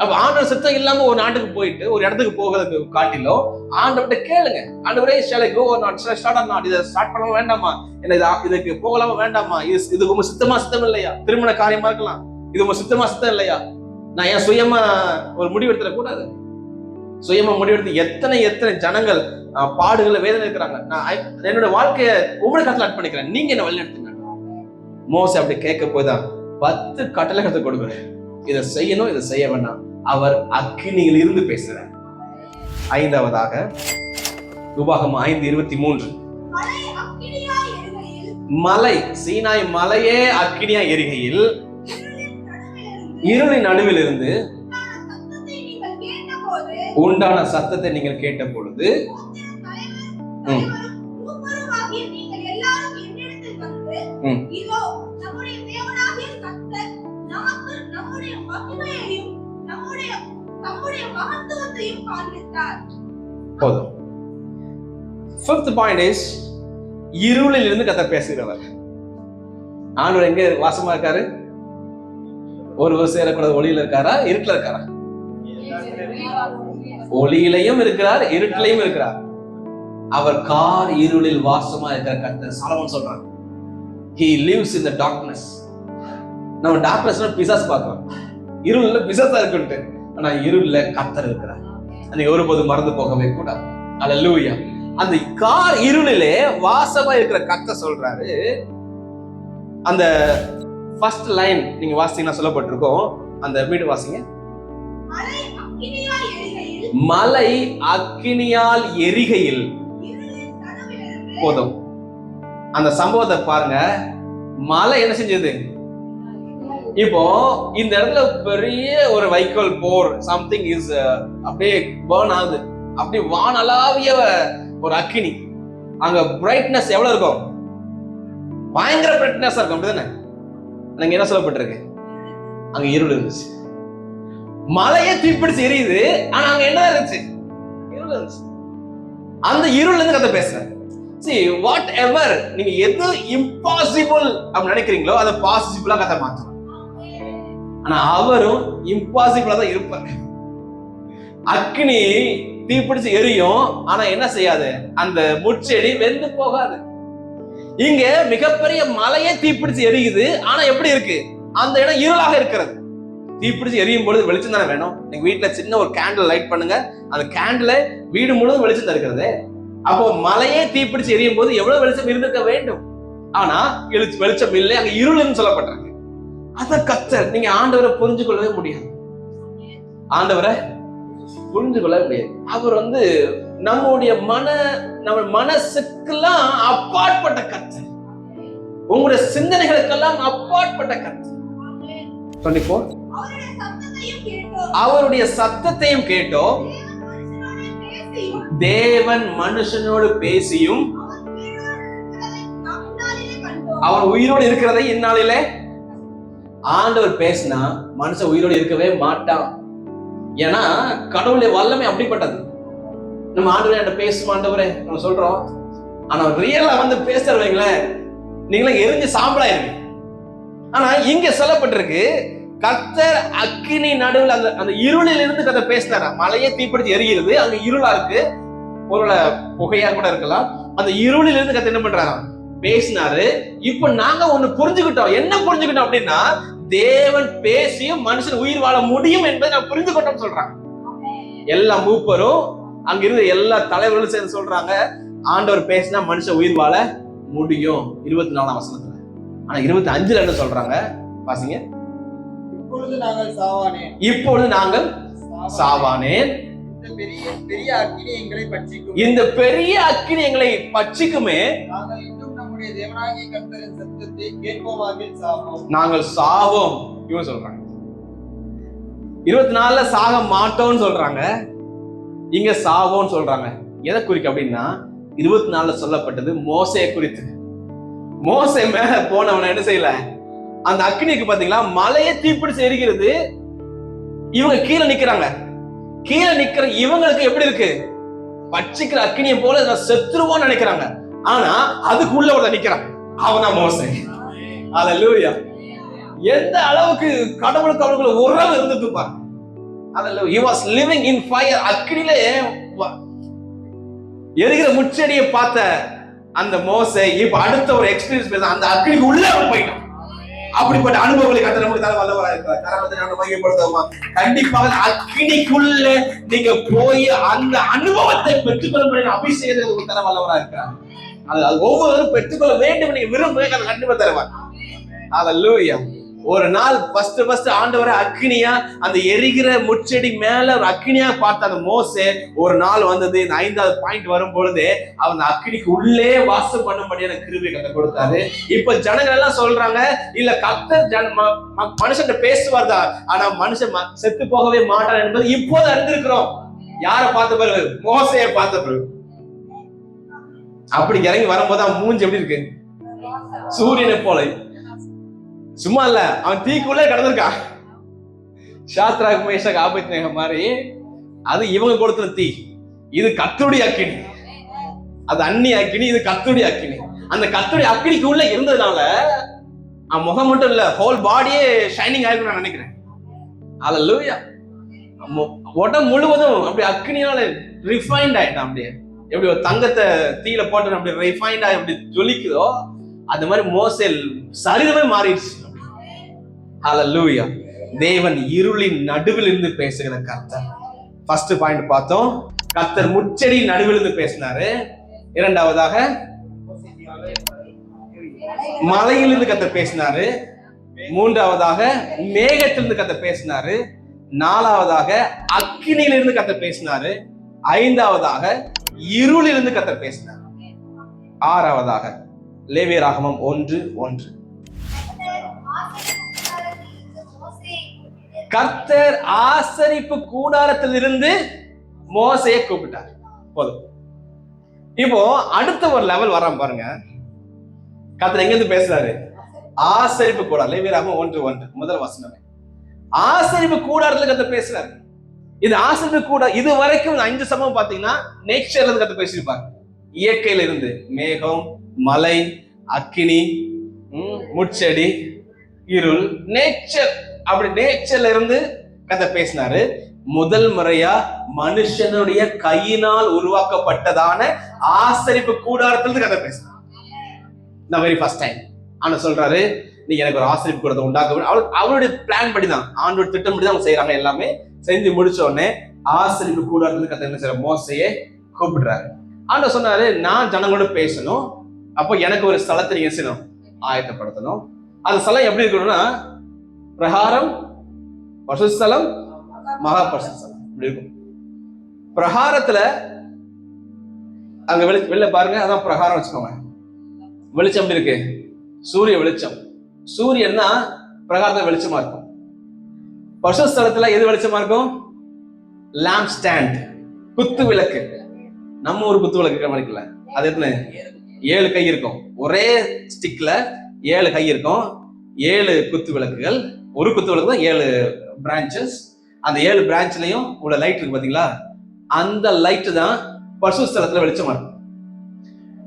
அப்ப ஆண்டவர் சித்தம் இல்லாம ஒரு நாட்டுக்கு போயிட்டு ஒரு இடத்துக்கு போகிறதுக்கு காட்டிலும் ஆண்டவர்கிட்ட கேளுங்க, ஆண்டவரே shall I go or not? shall I start or not? இதை ஸ்டார்ட் பண்ண வேண்டாமா, என்ன இதுக்கு போகலாமா வேண்டாமா, இது உங்க சித்தமா சித்தம் இல்லையா? திருமண காரியமா இருக்கலாம், இது உங்க சித்தமா சித்தம் இல்லையா? நான் ஏன் சுயமா ஒரு முடிவெடுத்துட கூடாது? சுயமா முடிவெடுத்து எத்தனை ஜனங்கள் பாடுகளை வேதனை இருக்கிறாங்க. நான் என்னோட வாழ்க்கைய உங்களுக்கு கட்டளை பண்ணிக்கிறேன், நீங்க என்ன வழி நடத்துங்க. மோசே அப்படி கேட்க போய்தான் 10 கட்டளை கற்றுக் கொடுக்குறேன். இதை செய்யணும், இதை செய்ய வேண்டாம். அவர் அக்கினியில் இருந்து பேசுறார். 5வதாக உபாகமம் 5:23. மலை சீனாய் மலையே அக்கினியா எரிகையில் இருளின் நடுவில் இருந்து உண்டான சத்தத்தை நீங்கள் கேட்ட பொழுது போதும். 5th point is இருளில் இருந்து கர்த்தர் பேசுகிறவர். ஆண்டவர் எங்க வாசமா இருக்காரு? ஒருவர் சேரக்கூடாத ஒளியில இருக்காரா, இருட்டுல இருக்காரா? ஒளியிலையும் இருக்கிறார், இருட்டிலையும் இருக்கிறார். அவர் கார் இருளில் வாசமா இருக்கிற கர்த்தர். சாலமோன் சொல்றார், he lives in the darkness. நம்ம டார்க்னஸ்ல பிசாசு பார்க்கிறோம், இருள்ல பிசாசா இருக்குன்ட்டு. ஆனா இருள்ல கர்த்தர் இருக்கிறார். அதை ஒருபோது மறந்து போகவே கூடாது. அல்லேலூயா. அந்த கார் இருளிலே வாசமா இருக்கிற கர்த்தர் சொல்றாரு. அந்த ஃபர்ஸ்ட் லைன் நீங்க வாசிங்கன்னா சொல்லப்பட்டிருக்கோம். அந்த வீடு வாசிங்க. மலை அக்கினியால் எரிகையில். போதும். அந்த சம்பவத்தை பாருங்க. மலை என்ன செஞ்சது? இப்போ இந்த இடத்துல பெரிய ஒரு வைக்கோல் போர் சம்திங் இஸ் அப்படியே பர்ன் ஆகுது. அப்படி வானளாவிய ஒரு அக்கினி. அங்க பிரைட்னஸ் எவ்வளவு இருக்கும்? பயங்கர பிரைட்னஸ் இருக்கும், அப்படிதானே? அங்க என்ன சொல்லப்பட்டிருக்கு? அங்க இருள் இருந்துச்சு. மலையே தீப்பிடிச்சு எரியுது, ஆனா அங்க என்ன இருந்துச்சு? இருள் இருந்துச்சு. அந்த இருள்ல இருந்து கதை பேசுறேன். See, whatever நீங்க எது இம்பாசிபிள் அப்படி நினைக்கிறீங்களோ அதை பாசிபிளா கதை மாத்தணும். ஆனா அவரும் இம்பாசிபிளா தான் இருப்பார். அக்னி தீப்பிடிச்சு எரியும், ஆனா என்ன செய்யாது, அந்த முட்செடி வெந்து போகாது. இங்க மிகப்பெரிய மலையே தீப்பிடிச்சு எரியுது, ஆனா எப்படி இருக்கு, அந்த இடம் இருளாக இருக்கிறது. தீப்பிடிச்சு எரியும் பொழுது வெளிச்சம் தானே வேணும். நீங்க வீட்டுல சின்ன ஒரு கேண்டில் லைட் பண்ணுங்க, அந்த கேண்டில் வீடு முழுவதும் வெளிச்சம் தான் இருக்கிறது. அப்போ மலையே தீப்பிடிச்சு எரியும் போது எவ்வளவு வெளிச்சம் இருந்திருக்க வேண்டும், ஆனா வெளிச்சம் இல்லை, அங்க இருள்னு சொல்லப்பட்டிருக்கு. அத கர்த்தர், நீங்க ஆண்டவரை புரிஞ்சு கொள்ளவே முடியாது. ஆண்டவரை புரிஞ்சு கொள்ள முடியாது. அவர் நம்முடைய நம்ம மனசுக்கெல்லாம் அப்பாற்பட்ட கர்த்தர், உங்களுடைய சிந்தனைகளுக்கெல்லாம் அப்பாற்பட்ட கர்த்தர். 24 அவருடைய சத்தத்தையும் கேட்டோம், தேவன் மனுஷனோடு பேசியும் அவன் உயிரோடு இருக்கிறதை இந்நாளிலே. ஆண்டவர் பேசினா மனுஷன் உயிரோடு இருக்கவே மாட்டான். ஏன்னா கடவுளுடைய வல்லமை அப்படிப்பட்டது. நம்ம ஆண்டவரே பேசும் ஆண்டவரே நம்ம சொல்றோம், ஆனா ரியலா பேசுறவங்களேன் நீங்களே எரிஞ்சு சாம்பலாயிருவீங்க. ஆனா இங்க சொல்லப்பட்டிருக்கு, கர்த்தர் அக்கினி நடுவில் அந்த இருளில் இருந்து கதை பேசினாரா. மலையே தீப்பிடிச்சு எரிகிறது, அங்க இருளா இருக்கு, ஒரு புகையா கூட இருக்கலாம். அந்த இருளில் இருந்து கத்தை என்ன பண்றாங்க, பேசினாரு. இப்ப நாங்க ஒண்ணு புரிஞ்சுக்கிட்டோம். என்ன புரிஞ்சுக்கிட்டோம் அப்படின்னா, தேவன் பேசியும் மனுஷன் உயிர் வாழ முடியும் என்பதை நான் புரிந்துகிட்டோம் சொல்றாங்க. எல்லா மூப்பரும் அங்க இருந்து எல்லா தலைவர்களும் சேர்ந்து சொல்றாங்க, ஆண்டவர் பேசினா மனுஷன் உயிர் வாழ முடியும். 24ஆம் வசனத்துல. ஆனா 25ல என்ன சொல்றாங்க பாருங்க, இப்பொழுது நாங்கள் சாவானேன், இந்த பெரிய அக்கினி எங்களை பட்சிக்குமே, நாங்கள் சாவோம். இவன் சொல்றாங்க 24ல சாக மாட்டோம்னு சொல்றாங்க, இங்க சாவோம்னு சொல்றாங்க. எதை குறிக்க அப்படின்னா, 24ல சொல்லப்பட்டது மோசே குறித்து. மோசே மேல போனவன என்ன செய்யல, அந்த அக்னிக்கு பாத்தீங்களா மலையை தீப்பிடிச்சு எரிகிறது, இவங்க கீழே நிக்கிறாங்க. கீழே நிக்கிற இவங்களுக்கு எப்படி இருக்கு, பட்சிக்கிற அக்னியை போல செத்துருவோன்னு நினைக்கிறாங்க. ஆனா அதுக்குள்ள ஒரு நிக்கிறான், அவனா மோசே. அல்லேலூயா. எந்த அளவுக்கு கடவுளுக்கு அவங்களுக்கு உறவு இருந்துட்டு பாருங்க. அல்லேலூயா. he was living in fire. அக்னியிலே எரிகிற முச்செடியை பார்த்த அந்த மோசே இப்ப அடுத்த ஒரு எக்ஸ்பீரியன்ஸ் பேச, அந்த அக்னிக்கு உள்ள போயிட்டான். அப்படிப்பட்ட அனுபவங்களை கர்த்தர் நமக்கு தர வல்லவரா இருக்கிறார். கரத்தை நாம மையப்படுத்துவோமா? கண்டிப்பாக அக்னிக்குள்ள நீங்க போய் அந்த அனுபவத்தை பெற்றுக்கொள்ள அபிஷேகத்தை உங்களுக்கு தர வல்லவரா இருக்கிறார். அது ஒவ்வொருவரும் பெற்றுக்கொள்ள வேண்டும். நீங்க விரும்புவீங்க, அதை கண்டிப்பா தருவார். அல்லேலூயா. ஒரு நாள் ஃபர்ஸ்ட் ஆண்டவரை அக்னியா அந்த எரிகிற முச்செடி மேல ஒரு அக்னியா பார்த்த அந்த மோசே ஒரு நாள் வந்தது. இந்த 5வது பாயிண்ட் வரும் பொழுது அவன் அக்னிக்கு உள்ளே வாசம் பண்ணும்படியான கிருபை கர்த்தர் கொடுத்தாரு. இப்ப ஜனங்கள் எல்லாம் சொல்றாங்க, இல்ல கர்த்தர் மனுஷன் பேசுவார்தான், ஆனா மனுஷன் செத்து போகவே மாட்டான் என்பது இப்போது அறிந்திருக்கிறோம். யாரை பார்த்த பிறகு? மோசையை பார்த்த பிறகு. அப்படி இறங்கி வரும்போது அவன் மூஞ்சி எப்படி இருக்கு, சூரியனை போல. சும்மா இல்ல, அவன் தீக்குள்ளே கடந்திருக்கான். சாத்ராக் மேஷாக் ஆபேத்நேகோ மாதிரி. அது இவங்க கொடுத்த தீ, இது கர்த்தருடைய அக்கினி. அது அந்நிய அக்கினி, இது கர்த்தருடைய அக்கினி. அந்த கர்த்தருடைய அக்கினிக்கு உள்ள இருந்ததுனால அவன் முகம் மட்டும் இல்ல, ஹோல் பாடியே ஷைனிங் ஆயிருக்கும் நான் நினைக்கிறேன். அல்லேலூயா. உடம்பு முழுவதும் அப்படி அக்கினியால ரிஃபைன்ட் ஆயிட்டான். அப்படியே எப்படி ஒரு தங்கத்தை தீயில போட்டு அப்படி ரிஃபைன்ட் ஆகி அப்படி ஜொலிக்குதோ அந்த மாதிரி மோசே சரீரமே மாறிடுச்சு. ஹல்லேலூயா. தேவன் இருளின் நடுவில் இருந்து பேசுகிற கர்த்தர். ஃபர்ஸ்ட் பாயிண்ட் பார்த்தோம், கர்த்தர் முச்செடி நடுவில் இருந்து பேசினாரு. இரண்டாவதாக மலையிலிருந்து கர்த்தர் பேசினாரு. மூன்றாவதாக மேகத்திலிருந்து கர்த்தர் பேசினாரு. நாலாவதாக அக்கினியிலிருந்து கர்த்தர் பேசினாரு. ஐந்தாவதாக இருளிலிருந்து கர்த்தர் பேசினார். ஆறாவதாக லேவியராகமம் 1:1 கர்த்தர் ஆசரிப்பு கூடாரத்தில் இருந்து மோசையை கூப்பிட்டார். போதும். இப்போ அடுத்த ஒரு லெவல் வராம பாருங்க. கர்த்தர் எங்க இருந்து பேசுறாரு? ஆசரிப்பு கூடாரம். லேவியராகமம் 1:1 முதல் வசனமே ஆசரிப்பு கூடாரத்துல கர்த்தர் பேசுறாரு. இது ஆசரிப்பு கூட இது வரைக்கும் 5 சம்பவம் பாத்தீங்கன்னா நேச்சர்ல இருந்து கர்த்தர் பேசியிருப்பாங்க. இயற்கையில இருந்து மேகம், மலை, அக்கினி, முட்செடி, இருள், நேச்சர் அப்படி நேச்சர்ல இருந்து கதை பேசினாரு. முதல் முறையா மனுஷனுடைய கையினால் உருவாக்கப்பட்டதான ஆசரிப்பு கூடாரத்திலிருந்து கதை பேசினார். வெரி ஃபர்ஸ்ட் டைம் ஆனா சொல்றாரு, நீ எனக்கு ஒரு ஆசரிப்பு கூடத்தை உண்டாக்க. அவருடைய பிளான் படிதான், ஆண்டோட திட்டம் படி தான் அவங்க செய்யறாங்க. எல்லாமே செஞ்சு முடிச்ச உடனே ஆசரிப்பு கூடாரத்துல கதை என்ன செய்யற, மோசையை கூப்பிடுறாரு. ஆண்டவர் சொன்னாரு, நான் ஜனங்களோட பேசணும், அப்போ எனக்கு ஒரு ஸ்தலத்தை நீங்க செய்யணும், ஆயத்தப்படுத்தணும். அந்த ஸ்தலம் எப்படி இருக்கணும்னா, பிரகாரம், பரிசுத்தலம், மகா பரிசுத்தலம் இப்படி இருக்கும். பிரகாரத்துல அங்க வெளில பாருங்க, அதான் பிரகாரம் வச்சுக்கோங்க. வெளிச்சம் எப்படி இருக்கு, சூரிய வெளிச்சம். சூரியன்னா பிரகாரத்துல வெளிச்சமா இருக்கும். பரிசுத்தலத்துல எது வெளிச்சமா இருக்கும், லேம்ப் ஸ்டாண்ட், குத்து விளக்கு. நம்ம ஒரு குத்து விளக்கு கவனிக்கல, அது எத்தனை, 7 கை இருக்கும். ஒரே ஸ்டிக்ல 7 கை இருக்கும், 7 குத்து விளக்குகள். ஒரு குத்து விளக்கு தான் 7 பிரான்ச்சஸ். அந்த 7 பிரான்ச்லயும் உள்ள லைட் இருக்கு பாத்தீங்களா, அந்த லைட் தான் பரிசுத்தலத்துல வெளிச்சமா இருக்கும்.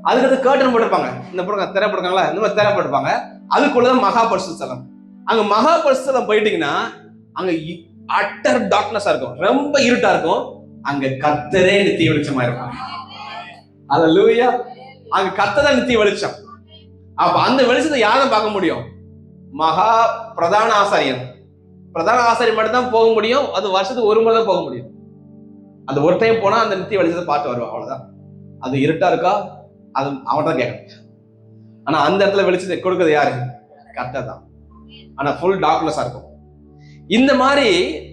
அதுக்கு கர்டன் போட்டிருப்பாங்க, இந்த படம் திரை போட்டிருக்காங்களா, இந்த மாதிரி திரை போட்டிருப்பாங்க. அதுக்குள்ளதான் மகா பரிசுத்தலம். அங்க மகா பரிசுத்தலம் போயிட்டீங்கன்னா அங்க அட்டர் டார்க்னஸா இருக்கும், ரொம்ப இருட்டா இருக்கும். அங்க கர்த்தரே நித்திய வெளிச்சமா இருக்கும். அல்லேலூயா. அங்க கர்த்தர் நித்திய வெளிச்சம். அப்ப அந்த வெளிச்சத்தை யாரும் பார்க்க முடியும், மகா பிரதான ஆசாரியன். பிரதான ஆசாரியன் மட்டும் தான் போக முடியும். அது வருஷத்துக்கு ஒரு முறை தான் போக முடியும். அந்த ஒரு டைம் போனா அந்த நித்திய வெளிச்சத்தை பார்த்து வருவான், அவ்வளவுதான். அது இருட்டா இருக்கா, அது அவன் தான் கேட்கணும். ஆனா அந்த இடத்துல வெளிச்சத்தை கொடுக்கறது யாரு, கர்த்தர் தான். ஆனா ஃபுல் டார்க்னஸா இருக்கும். இந்த மாதிரி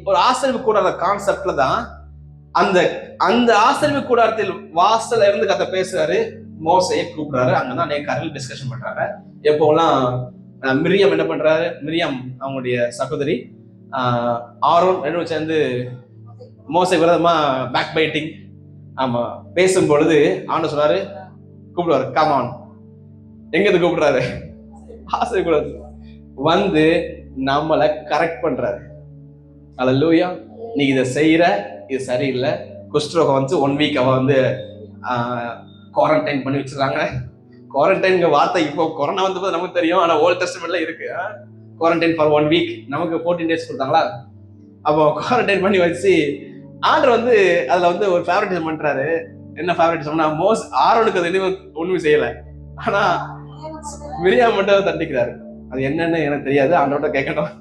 ஒரு ஆசரிப்பு கூடார கான்செப்ட்ல தான் அந்த அந்த ஆசரிப்பு கூடாரத்தில் வாசல்ல இருந்து கதை பேசுறாரு, மோசையை கூப்பிடுறாரு. அங்கதான் நேக்காரர்கள் டிஸ்கஷன் பண்றாங்க. எப்போலாம் மிரியம் என்ன பண்றாரு, மிரியம் அவங்களுடைய சகோதரி, ஆரோன் ரெண்டும் சேர்ந்து மோசை விரதமா பேக் பைட்டிங் ஆமா பேசும் பொழுது ஆண்டு சொல்றாரு, கூப்பிடுவாரு, கமான். எங்க கூப்பிடுறாரு, ஆசரிப்பு கூடாரத்தில் வந்து நம்மளை கரெக்ட் பண்றாரு. அல்லேலூயா. நீ இதை செய்யற, இது சரியில்லை. குஷ்டரோகம் வந்து 1 வீக் அவ வந்து குவாரண்டைன் பண்ணி வச்சிருக்காங்க. குவாரண்டைன் வார்த்தை இப்போ கொரோனா வந்து நமக்கு தெரியும், ஆனா ஓல்ட் டெஸ்டமெண்ட்ல இருக்கு குவாரண்டைன் ஃபார் 1 வீக். நமக்கு 14 days கொடுத்தாங்களா. அப்போ குவாரண்டைன் பண்ணி வச்சு ஆண்டர் வந்து அதுல வந்து ஒரு ஃபேவரட்டிசம் பண்றாரு. என்ன ஃபேவரட்டிசம்னா, ஆரோனுக்கு அது ஒண்ணுமே செய்யல, ஆனா மிரியா மட்டும் தட்டிக்கிறாரு. அது என்னன்னு எனக்கு தெரியாது, ஆண்டோட கேட்கணும்.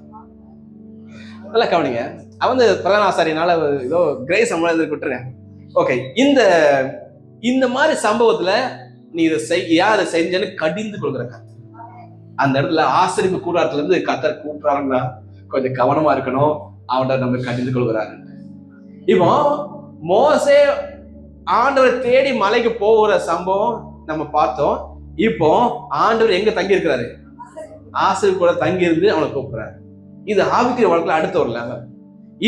நல்லா கவனிங்க. அவன் வந்து பிரதான ஆசாரியனால ஏதோ கிரேஸ் விட்டுருங்க. ஓகே, இந்த மாதிரி சம்பவத்துல நீ இதை அதை செஞ்சேன்னு கடிந்து கொள்கிற கத்தர். அந்த இடத்துல ஆசரிப்பு கூடாரத்துல இருந்து கத்தர் கூப்பிடுறாங்கன்னா கொஞ்சம் கவனமா இருக்கணும். அவன்கிட்ட நம்ம கடிந்து கொள்கிறாரு. இப்போ மோசே ஆண்டவர் தேடி மலைக்கு போகிற சம்பவம் நம்ம பார்த்தோம். இப்போ ஆண்டவர் எங்க தங்கி இருக்கிறாரு, ஆசரிப்பு கூட தங்கி இருந்து அவனை கூப்பிடுறாரு. இது ஆவிக்குரிய வாழ்க்கையில அடுத்த ஒரு லெவல்.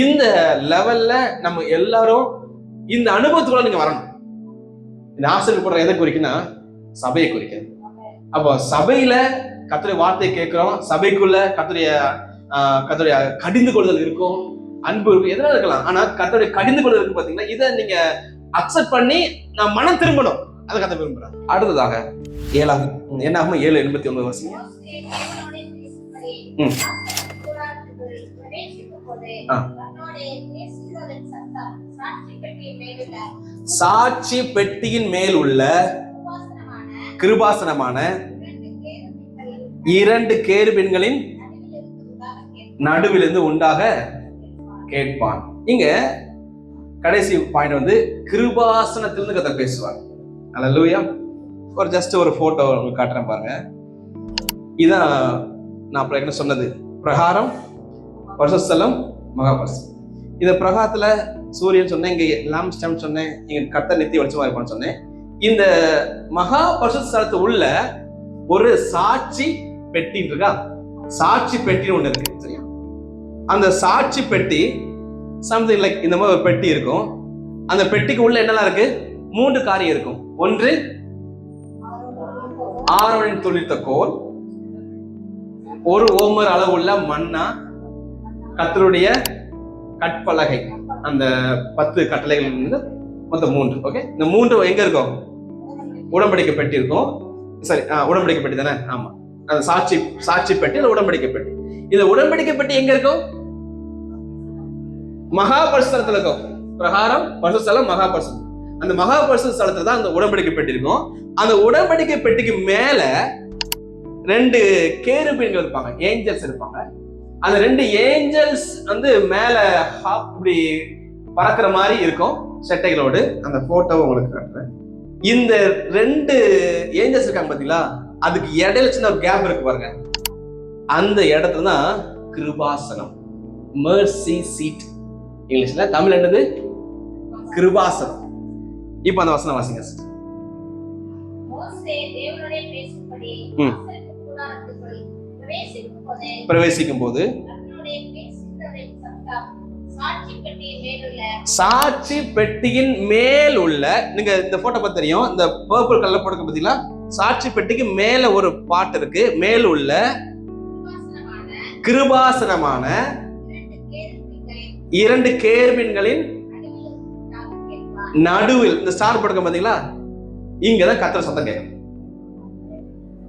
இந்த லெவல்ல நம்ம எல்லாரும் இந்த அனுபவத்துக்குள்ள நீங்க வரணும். இந்த ஆசரிப்பு கூட எதை குறிக்குன்னா, சபையை குறிக்கிறது. அப்போ சபையில கர்த்தருடைய வார்த்தையை கேட்கிறோம், சபைக்குள்ள கர்த்தருடைய கடிந்து கொள்ளுதல் இருக்கும், அன்பு இருக்கும், எதனா இருக்கலாம். ஆனா கர்த்தருடைய கடிந்து கொள்ளுதல் இருக்கு பாத்தீங்கன்னா, இதை நீங்க அக்செப்ட் பண்ணி நான் மனம் திரும்பணும், அதை கத்த விரும்புறேன். அடுத்ததாக 7:89 வருஷம். சாட்சி பெட்டியின் மேல் உள்ள கிருபாசனமான 2 கேருபீன்களின் நடுவிலிருந்து உண்டாக கேட்பான். இங்க கடைசி பாயிண்ட் வந்து கிருபாசனத்திலிருந்து கர்த்தர் பேசுவார். அல்லேலூயா. ஒரு ஜஸ்ட் ஒரு போட்டோ உங்களுக்கு காட்டுறேன் பாருங்க. இதான் நான் என்ன சொன்னது, பிரகாரம், பரிசுத்தலம், மகா பரிசுத்தலம். இந்த பிரகாரத்துல சூரியன் சொன்னேன், இங்க லாம்ப் ஸ்டாண்ட் சொன்னேன், இங்க கர்த்தர் நித்திய வெளிச்சமா இருப்பான்னு சொன்னேன். இந்த மகா பரிசுத்தலத்து உள்ள ஒரு சாட்சி பெட்டி இருக்கா, சாட்சி பெட்டின்னு ஒண்ணு இருக்கு, சரியா? அந்த சாட்சி பெட்டி சம்திங் லைக் இந்த மாதிரி ஒரு பெட்டி இருக்கும். அந்த பெட்டிக்கு உள்ள என்னெல்லாம் இருக்கு, 3 காரியம் இருக்கும். ஒன்று, ஆரோனின் துளிர்த்த கோல், 1 ஓமர் அளவுள்ள மன்னா, கர்த்தருடைய கற்பலகை, அந்த 10 கட்டளைகள் இருந்து மொத்தம் 3. ஓகே, இந்த 3 எங்க இருக்கும், உடன்படிக்கை பெட்டி இருக்கும். சரி, உடன்படிக்கை பெட்டி தானே? ஆமா, அந்த சாட்சி பெட்டி, அந்த உடன்படிக்கை பெட்டி. இந்த உடன்படிக்கை பெட்டி எங்க இருக்கும்? மகா பரிசுத்தலத்துல இருக்கும். பிரகாரம், பரிசுத்தலம், மகா பரிசுத்தலம். அந்த மகா பரிசுத்த ஸ்தலத்துல தான் அந்த உடன்படிக்கை பெட்டி இருக்கும். அந்த உடன்படிக்கை பெட்டிக்கு மேல 2 கேருபீன்கள் இருப்பாங்க, ஏஞ்சல்ஸ் இருப்பாங்க. அந்த 2 ஏஞ்சல்ஸ் வந்து மேல இப்படி பறக்கிற மாதிரி இருக்கும் செட்டைகளோடு. அந்த போட்டோ உங்களுக்கு காட்டுறேன். இந்த 2 ஏஞ்சல்ஸ் இருக்காங்க பாத்தீங்களா, அதுக்கு இடையில சின்ன ஒரு கேப் இருக்கு பாருங்க. அந்த இடத்துல தான் கிருபாசனம், மெர்சி சீட் இங்கிலீஷ்ல. தமிழ் என்னது? கிருபாசனம். இப்ப அந்த வசனம் வாசிங்க. மோசே தேவனோடே பேசும்படி கூடாரத்துக்குள் பிரவேசிக்கும் போது சாட்சி பெட்டியின் மேல் உள்ள, நீங்க இந்த போட்டோ பார்த்து தெரியும், இந்த பர்பிள் கலர் போட்டு பாத்தீங்களா, சாட்சி பெட்டிக்கு மேல ஒரு பாட்டு இருக்கு. மேல் உள்ள கிருபாசனமான 2 கேருபீன்களின் நடுவில், இந்த ஸ்டார் போட்டுக்க பாத்தீங்களா, இங்கதான் கர்த்தர் சத்தம் கேட்கும்.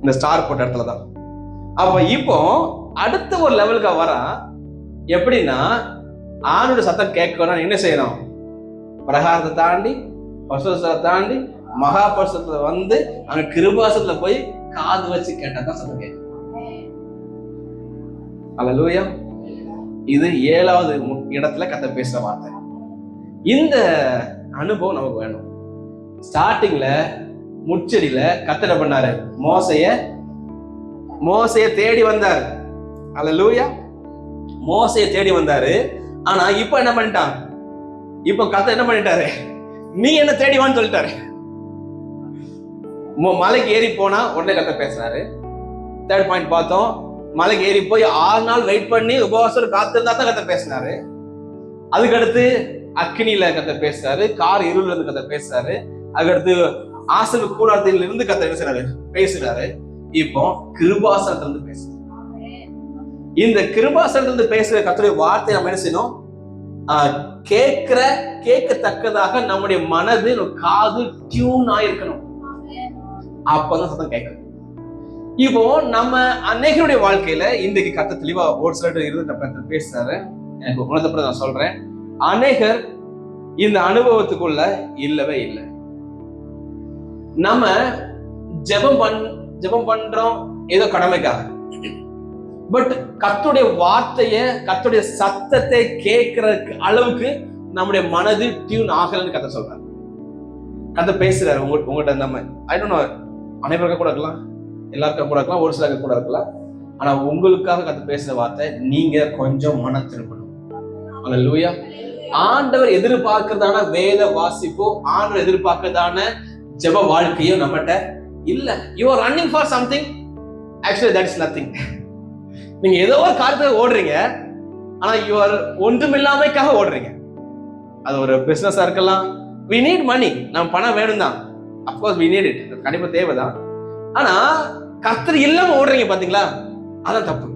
இந்த ஸ்டார் போட்ட இடத்துல தான். அப்ப இப்போ அடுத்த ஒரு லெவலுக்கு வர எப்படின்னா, ஆணோட சத்தம் கேட்கணும், என்ன செய்யணும்? பிரகாரத்தை தாண்டி, பரிசுத்தத்தை தாண்டி, மகா பரிசுத்தத்துல வந்து அங்க கிருபாசனத்துல போய் காது வச்சு கேட்டாதான் சத்தம் கேட்கும். அல்லேலூயா. இது 7வது இடத்துல கர்த்தர் பேசுற வார்த்தை. இந்த அனுபவம் நமக்கு வேணும். ஸ்டார்டிங்ல முச்செடியில கர்த்தர் என்ன பண்ணாரு? மோசைய தேடி வந்தார். அல்லேலூயா. மோசைய தேடி வந்தாரு. ஆனா இப்ப என்ன பண்ணிட்டான்? இப்ப கர்த்தர் என்ன பண்ணிட்டாரு? நீ என்ன தேடி வான்னு சொல்லிட்டாரு. மலைக்கு ஏறி போனா உடனே கர்த்தர் பேசுறாரு. 3rd பாயிண்ட் பார்த்தோம். மலைக்கு ஏறி போய் 6 நாள் வெயிட் பண்ணி உபவாசம் காத்திருந்தா தான் கர்த்தர் பேசினாரு. அதுக்கடுத்து அக்னியில கர்த்தர் பேசுறாரு, கார் இருள்ல இருந்து கர்த்தர் பேசுறாரு. அதுக்கடுத்து ஆசீர்வாத கூடாரத்தில் இருந்து கர்த்தர் என்ன செய்றாரு? பேசுறாரு. இப்போ கிருபாசனத்துல இருந்து பேசுறாரு. இந்த கிருபாசனத்துல இருந்து பேசுற கர்த்தருடைய வார்த்தை நம்ம என்ன செய்யணும்? கேட்கத்தக்கதாக நம்முடைய மனது, காது டியூன் ஆயிருக்கணும். அப்பதான் சத்தம் கேட்கணும். இப்போ நம்ம அநேகருடைய வாழ்க்கையில இன்றைக்கு கர்த்தர் தெளிவா ஒரு சிலர் இருந்து பேசுறாரு. எனக்கு உணர்ந்தப்பட நான் சொல்றேன், அநேகர் இந்த அனுபவத்துக்குள்ள இல்லவே இல்லை. நம்ம ஜெபம் பண்றோம் ஏதோ கடமைக்காக. பட் கர்த்தருடைய வார்த்தைய, கர்த்தருடைய சத்தத்தை கேட்கறதுக்கு அளவுக்கு நம்முடைய மனது டியூன் ஆகலன்னு கர்த்தர் சொல்றாரு. கர்த்தர் பேசுறாரு உங்கள்கிட்ட. நம்ம ஐ டோன்ட் நோ, அனைவருக்கும் கூட இருக்கலாம், எல்லாருக்கும் கூட இருக்கலாம், ஒரு சிலருக்கு கூட இருக்கலாம். ஆனா உங்களுக்காக கர்த்தர் பேசுற வார்த்தை, நீங்க கொஞ்சம் மன திரும்பணும். அல்லேலூயா. ஆண்டவர் எதிர்பார்க்கிறதான வேத வாசிப்போ, ஆண்டவர் எதிர்பார்க்கிறதான ஜெப வாழ்க்கையோ நம்மகிட்ட இல்ல. You are running for something, actually that is nothing. நீங்க ஏதோ ஒரு காரியத்தை ஓடுறீங்க, ஆனா யூ ஆர் ஒன்றுமில்லாமைக்காக ஓடுறீங்க. அது ஒரு பிசினஸா இருக்கலாம். we need money, நம்ம பணம் வேணும் தான், அப்கோர்ஸ் we need it, கண்டிப்பா தேவைதான். ஆனா கர்த்தர் இல்லாம ஓடுறீங்க பாத்தீங்களா, அதான் தப்பு.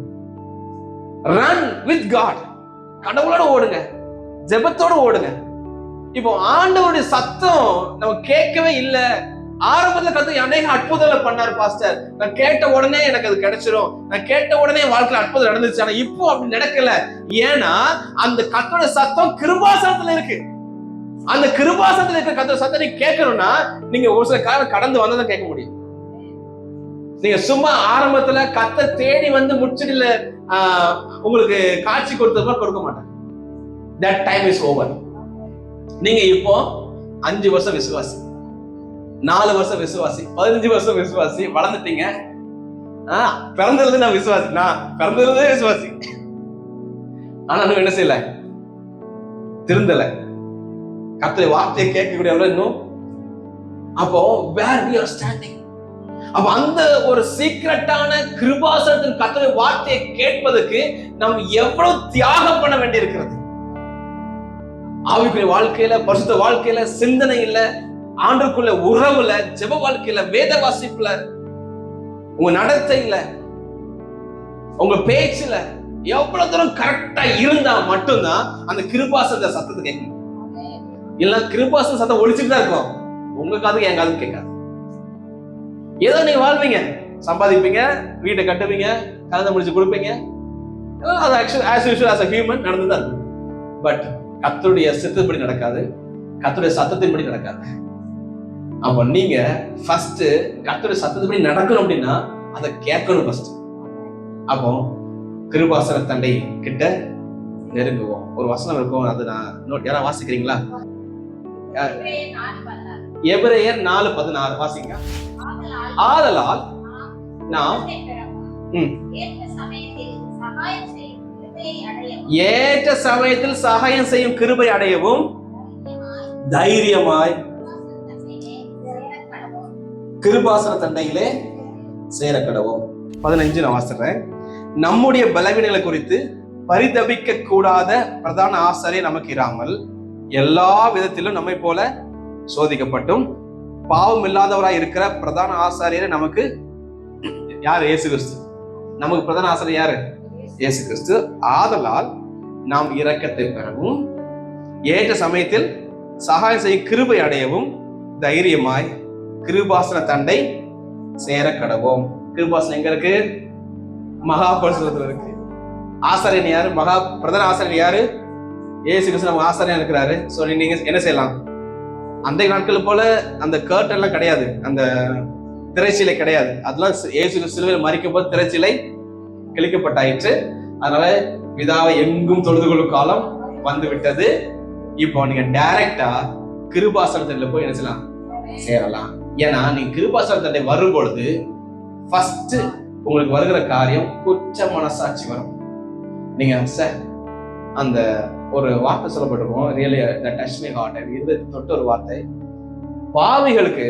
ரன் வித் காட், கடவுளோட ஓடுங்க, ஜெபத்தோட ஓடுங்க. இப்போ ஆண்டவருடைய சத்தம் நம்ம கேட்கவே இல்லை. ஆரம்பத்துல கர்த்தர் அநேக அற்புதங்களை பண்ணாரு பாஸ்டர், நான் கேட்ட உடனே எனக்கு அது கிடைச்சிரும், நான் கேட்ட உடனே வாழ்க்கையில அற்புதம் நடந்துச்சு. ஆனா இப்போ அப்படி நடக்கல. ஏன்னா அந்த கர்த்தருடைய சத்தம் கிருபாசனத்துல இருக்கு. அந்த கிருபாசனத்துல இருக்க கர்த்தர் சத்தத்தை கேட்கணும்னா நீங்க ஒரு சில காலம் கடந்து வந்ததான் கேட்க முடியும். நீங்க சும்மா ஆரம்பத்துல கர்த்தர் தேடி வந்து முச்சடியில உங்களுக்கு காட்சி கொடுத்தது கொடுக்க மாட்டாங்க. that time is over. நீங்க இப்போ 5 வருஷம் விசுவாசி, 4 வருஷம் விசுவாசி, 15 வருஷம் விசுவாசி, வளர்ந்துட்டீங்க. பிறந்தது நான் விசுவாசி, நான் பிறந்ததே விசுவாசி. ஆனா இன்னும் என்ன செய்யல? திருந்தல. கர்த்தருடைய வார்த்தையை கேட்கக்கூடிய இன்னும். அப்போ where we are standing, அப்ப அந்த ஒரு சீக்ரெட்டான கிருபாசனத்தின் கர்த்தருடைய வார்த்தையை கேட்பதற்கு நாம் எவ்வளவு தியாகம் பண்ண வேண்டி இருக்கிறது. ஆவிக்குரிய வாழ்க்கையில, பரிசுத்த வாழ்க்கையில, சிந்தனையில, ஆண்டவருக்குள்ள உறவுல, ஜெப வாழ்க்கையில, வேத வாசிப்புல, உங்க நடத்தையில, உங்க பேச்சுல எவ்வளவு தூரம் கரெக்டா இருந்தா மட்டும்தான் அந்த கிருபாசன சத்தத்தை கேட்க முடியும். இல்ல கிருபாசன சத்தம் ஒழிச்சுட்டு தான் இருக்கும், உங்க காதுக்கு என் காதுக்கு கேட்காது. ஏதோ நீங்க வாழ்வீங்க, சம்பாதிப்பீங்க, வீட்டை கட்டுவீங்க, கலந்து முடிச்சு கொடுப்பீங்க, அது actually as usual as a human நடந்துதான் இருக்கும். பட் கர்த்தருடைய சித்தப்படி நடக்காது, கர்த்தருடைய சத்தத்தின்படி நடக்காது. அப்போ நீங்க ஃபர்ஸ்ட் கர்த்தருடைய சத்தத்தின்படி நடக்கணும் அப்படின்னா அதை கேட்கணும் ஃபர்ஸ்ட். அப்போ கிருபாசன தண்டை கிட்ட நெருங்குவோம். ஒரு வசனம் இருக்கும், அது நான் யாரா வாசிக்கிறீங்களா? எபிரேயர் 4:16 வாசிங்க. ஆதலால் நாம் ஏற்ற சமயத்தில் சகாயம் செய்யும் கிருபை அடையவும் தைரியமாய் கிருபாசன தண்டையிலே சேர கடவோம். 15 நான் வாசிக்கிறேன். நம்முடைய பலவீனங்களை குறித்து பரிதபிக்க கூடாத பிரதான ஆசாரியர் நமக்கு இராமல் எல்லா விதத்திலும் நம்மை போல சோதிக்கப்பட்டும் பாவம் இல்லாதவராய் இருக்கிற பிரதான ஆசாரியர் நமக்கு யாரு? இயேசு கிறிஸ்து. நமக்கு பிரதான ஆசாரியர் யாரு? இயேசு கிறிஸ்து. ஆதலால் நாம் இரக்கத்தை பெறவும் ஏற்ற சமயத்தில் சகாயம் செய்ய கிருபை அடையவும் தைரியமாய் கிருபாசன தண்டை சேர கடவோம். கிருபாசனம் எங்க இருக்கு? மகா பரிசுத்தத்துல இருக்கு. ஆசாரியன் யாரு? மகா பிரதான ஆசாரியன் யாரு? இயேசு கிறிஸ்து நம்ம ஆசாரியன் இருக்கிறாரு. சோ நீங்க என்ன செய்யலாம்? அந்த நாட்கள் போல அந்த கர்டன் எல்லாம் கிடையாது, அந்த திரைச்சீலை கிடையாது. அதெல்லாம் இயேசு சிலுவையில் மரிக்கும் போது திரைச்சீலை கிழிக்கப்பட்டாயிற்று. அதனால பிதாவை எங்கும் தொழுது கொள்ளும் காலம் வந்து விட்டது. இப்போ நீங்க டைரக்டா கிருபாசனத்துல போய் என்ன செய்யலாம்? சேரலாம். ஏன்னா நீங்க கிருபாசனத்தை வரும் பொழுது ஃபர்ஸ்ட் உங்களுக்கு வருகிற காரியம் குற்ற மனசாட்சி வரும். நீங்க அந்த ஒரு வார்த்தை சொல்லப்பட்டிருக்கோம், really that touch my heart. இது தொட்ட ஒரு வார்த்தை. பாவிகளுக்கு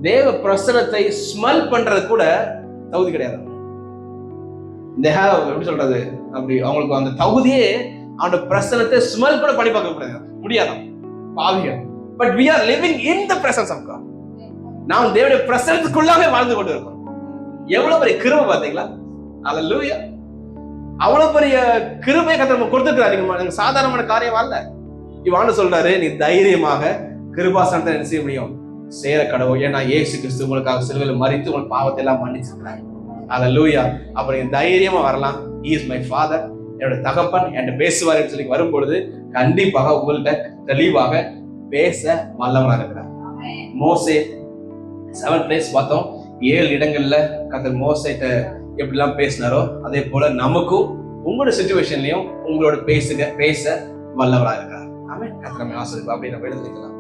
தேவ பிரசனத்தை ஸ்மெல் பண்றது கூட தகுதி கிடையாது. எப்படி சொல்றது, அப்படி அவங்களுக்கு அந்த தகுதியே அவனோட பிரசனத்தை ஸ்மெல் கூட பண்ணி பார்க்க முடியாதான் பாவிகள். But we are living in the presence of God. நாம் தேவனுடைய பிரசனத்துக்குள்ளாக வாழ்ந்து கொண்டு இருக்கோம். எவ்வளவு பெரிய கிருபை பாத்தீங்களா? அல்லேலூயா. அவ்வளவு பெரிய கிருபை கர்த்தர் நம்ம கொடுத்துக்கிறாரு. சாதாரணமான காரியம் அல்ல. இவன் சொல்றாரு, நீ தைரியமாக கிருபாசனத்தை என்ன செய்ய முடியும்? சேர கடவுள். ஏன்னா இயேசு கிறிஸ்து உங்களுக்காக சிலுவையில் மரித்து உங்கள் பாவத்தை எல்லாம் மன்னிச்சிருக்கிறார். அல்லேலூயா. அப்ப நீங்க தைரியமா வரலாம். He is my father, என்னோட தகப்பன் என்கிட்ட பேசுவார் சொல்லி வரும்பொழுது கண்டிப்பாக உங்கள்கிட்ட தெளிவாக பேச வல்லவராக இருக்கிறார். மோசே 7 பிளேஸ் பார்த்தோம். 7 இடங்கள்ல கர்த்தர் மோசேட்ட எப்படிலாம் பேசினாரோ அதே போல நமக்கும் உங்களோட சிச்சுவேஷன்லயும் உங்களோட பேச வல்லவராக இருக்கிறார். ஆமென். கர்த்தர் நம்மை ஆசீர்வதிப்பார். அப்படி நம்ம எழுதிக்கலாம்.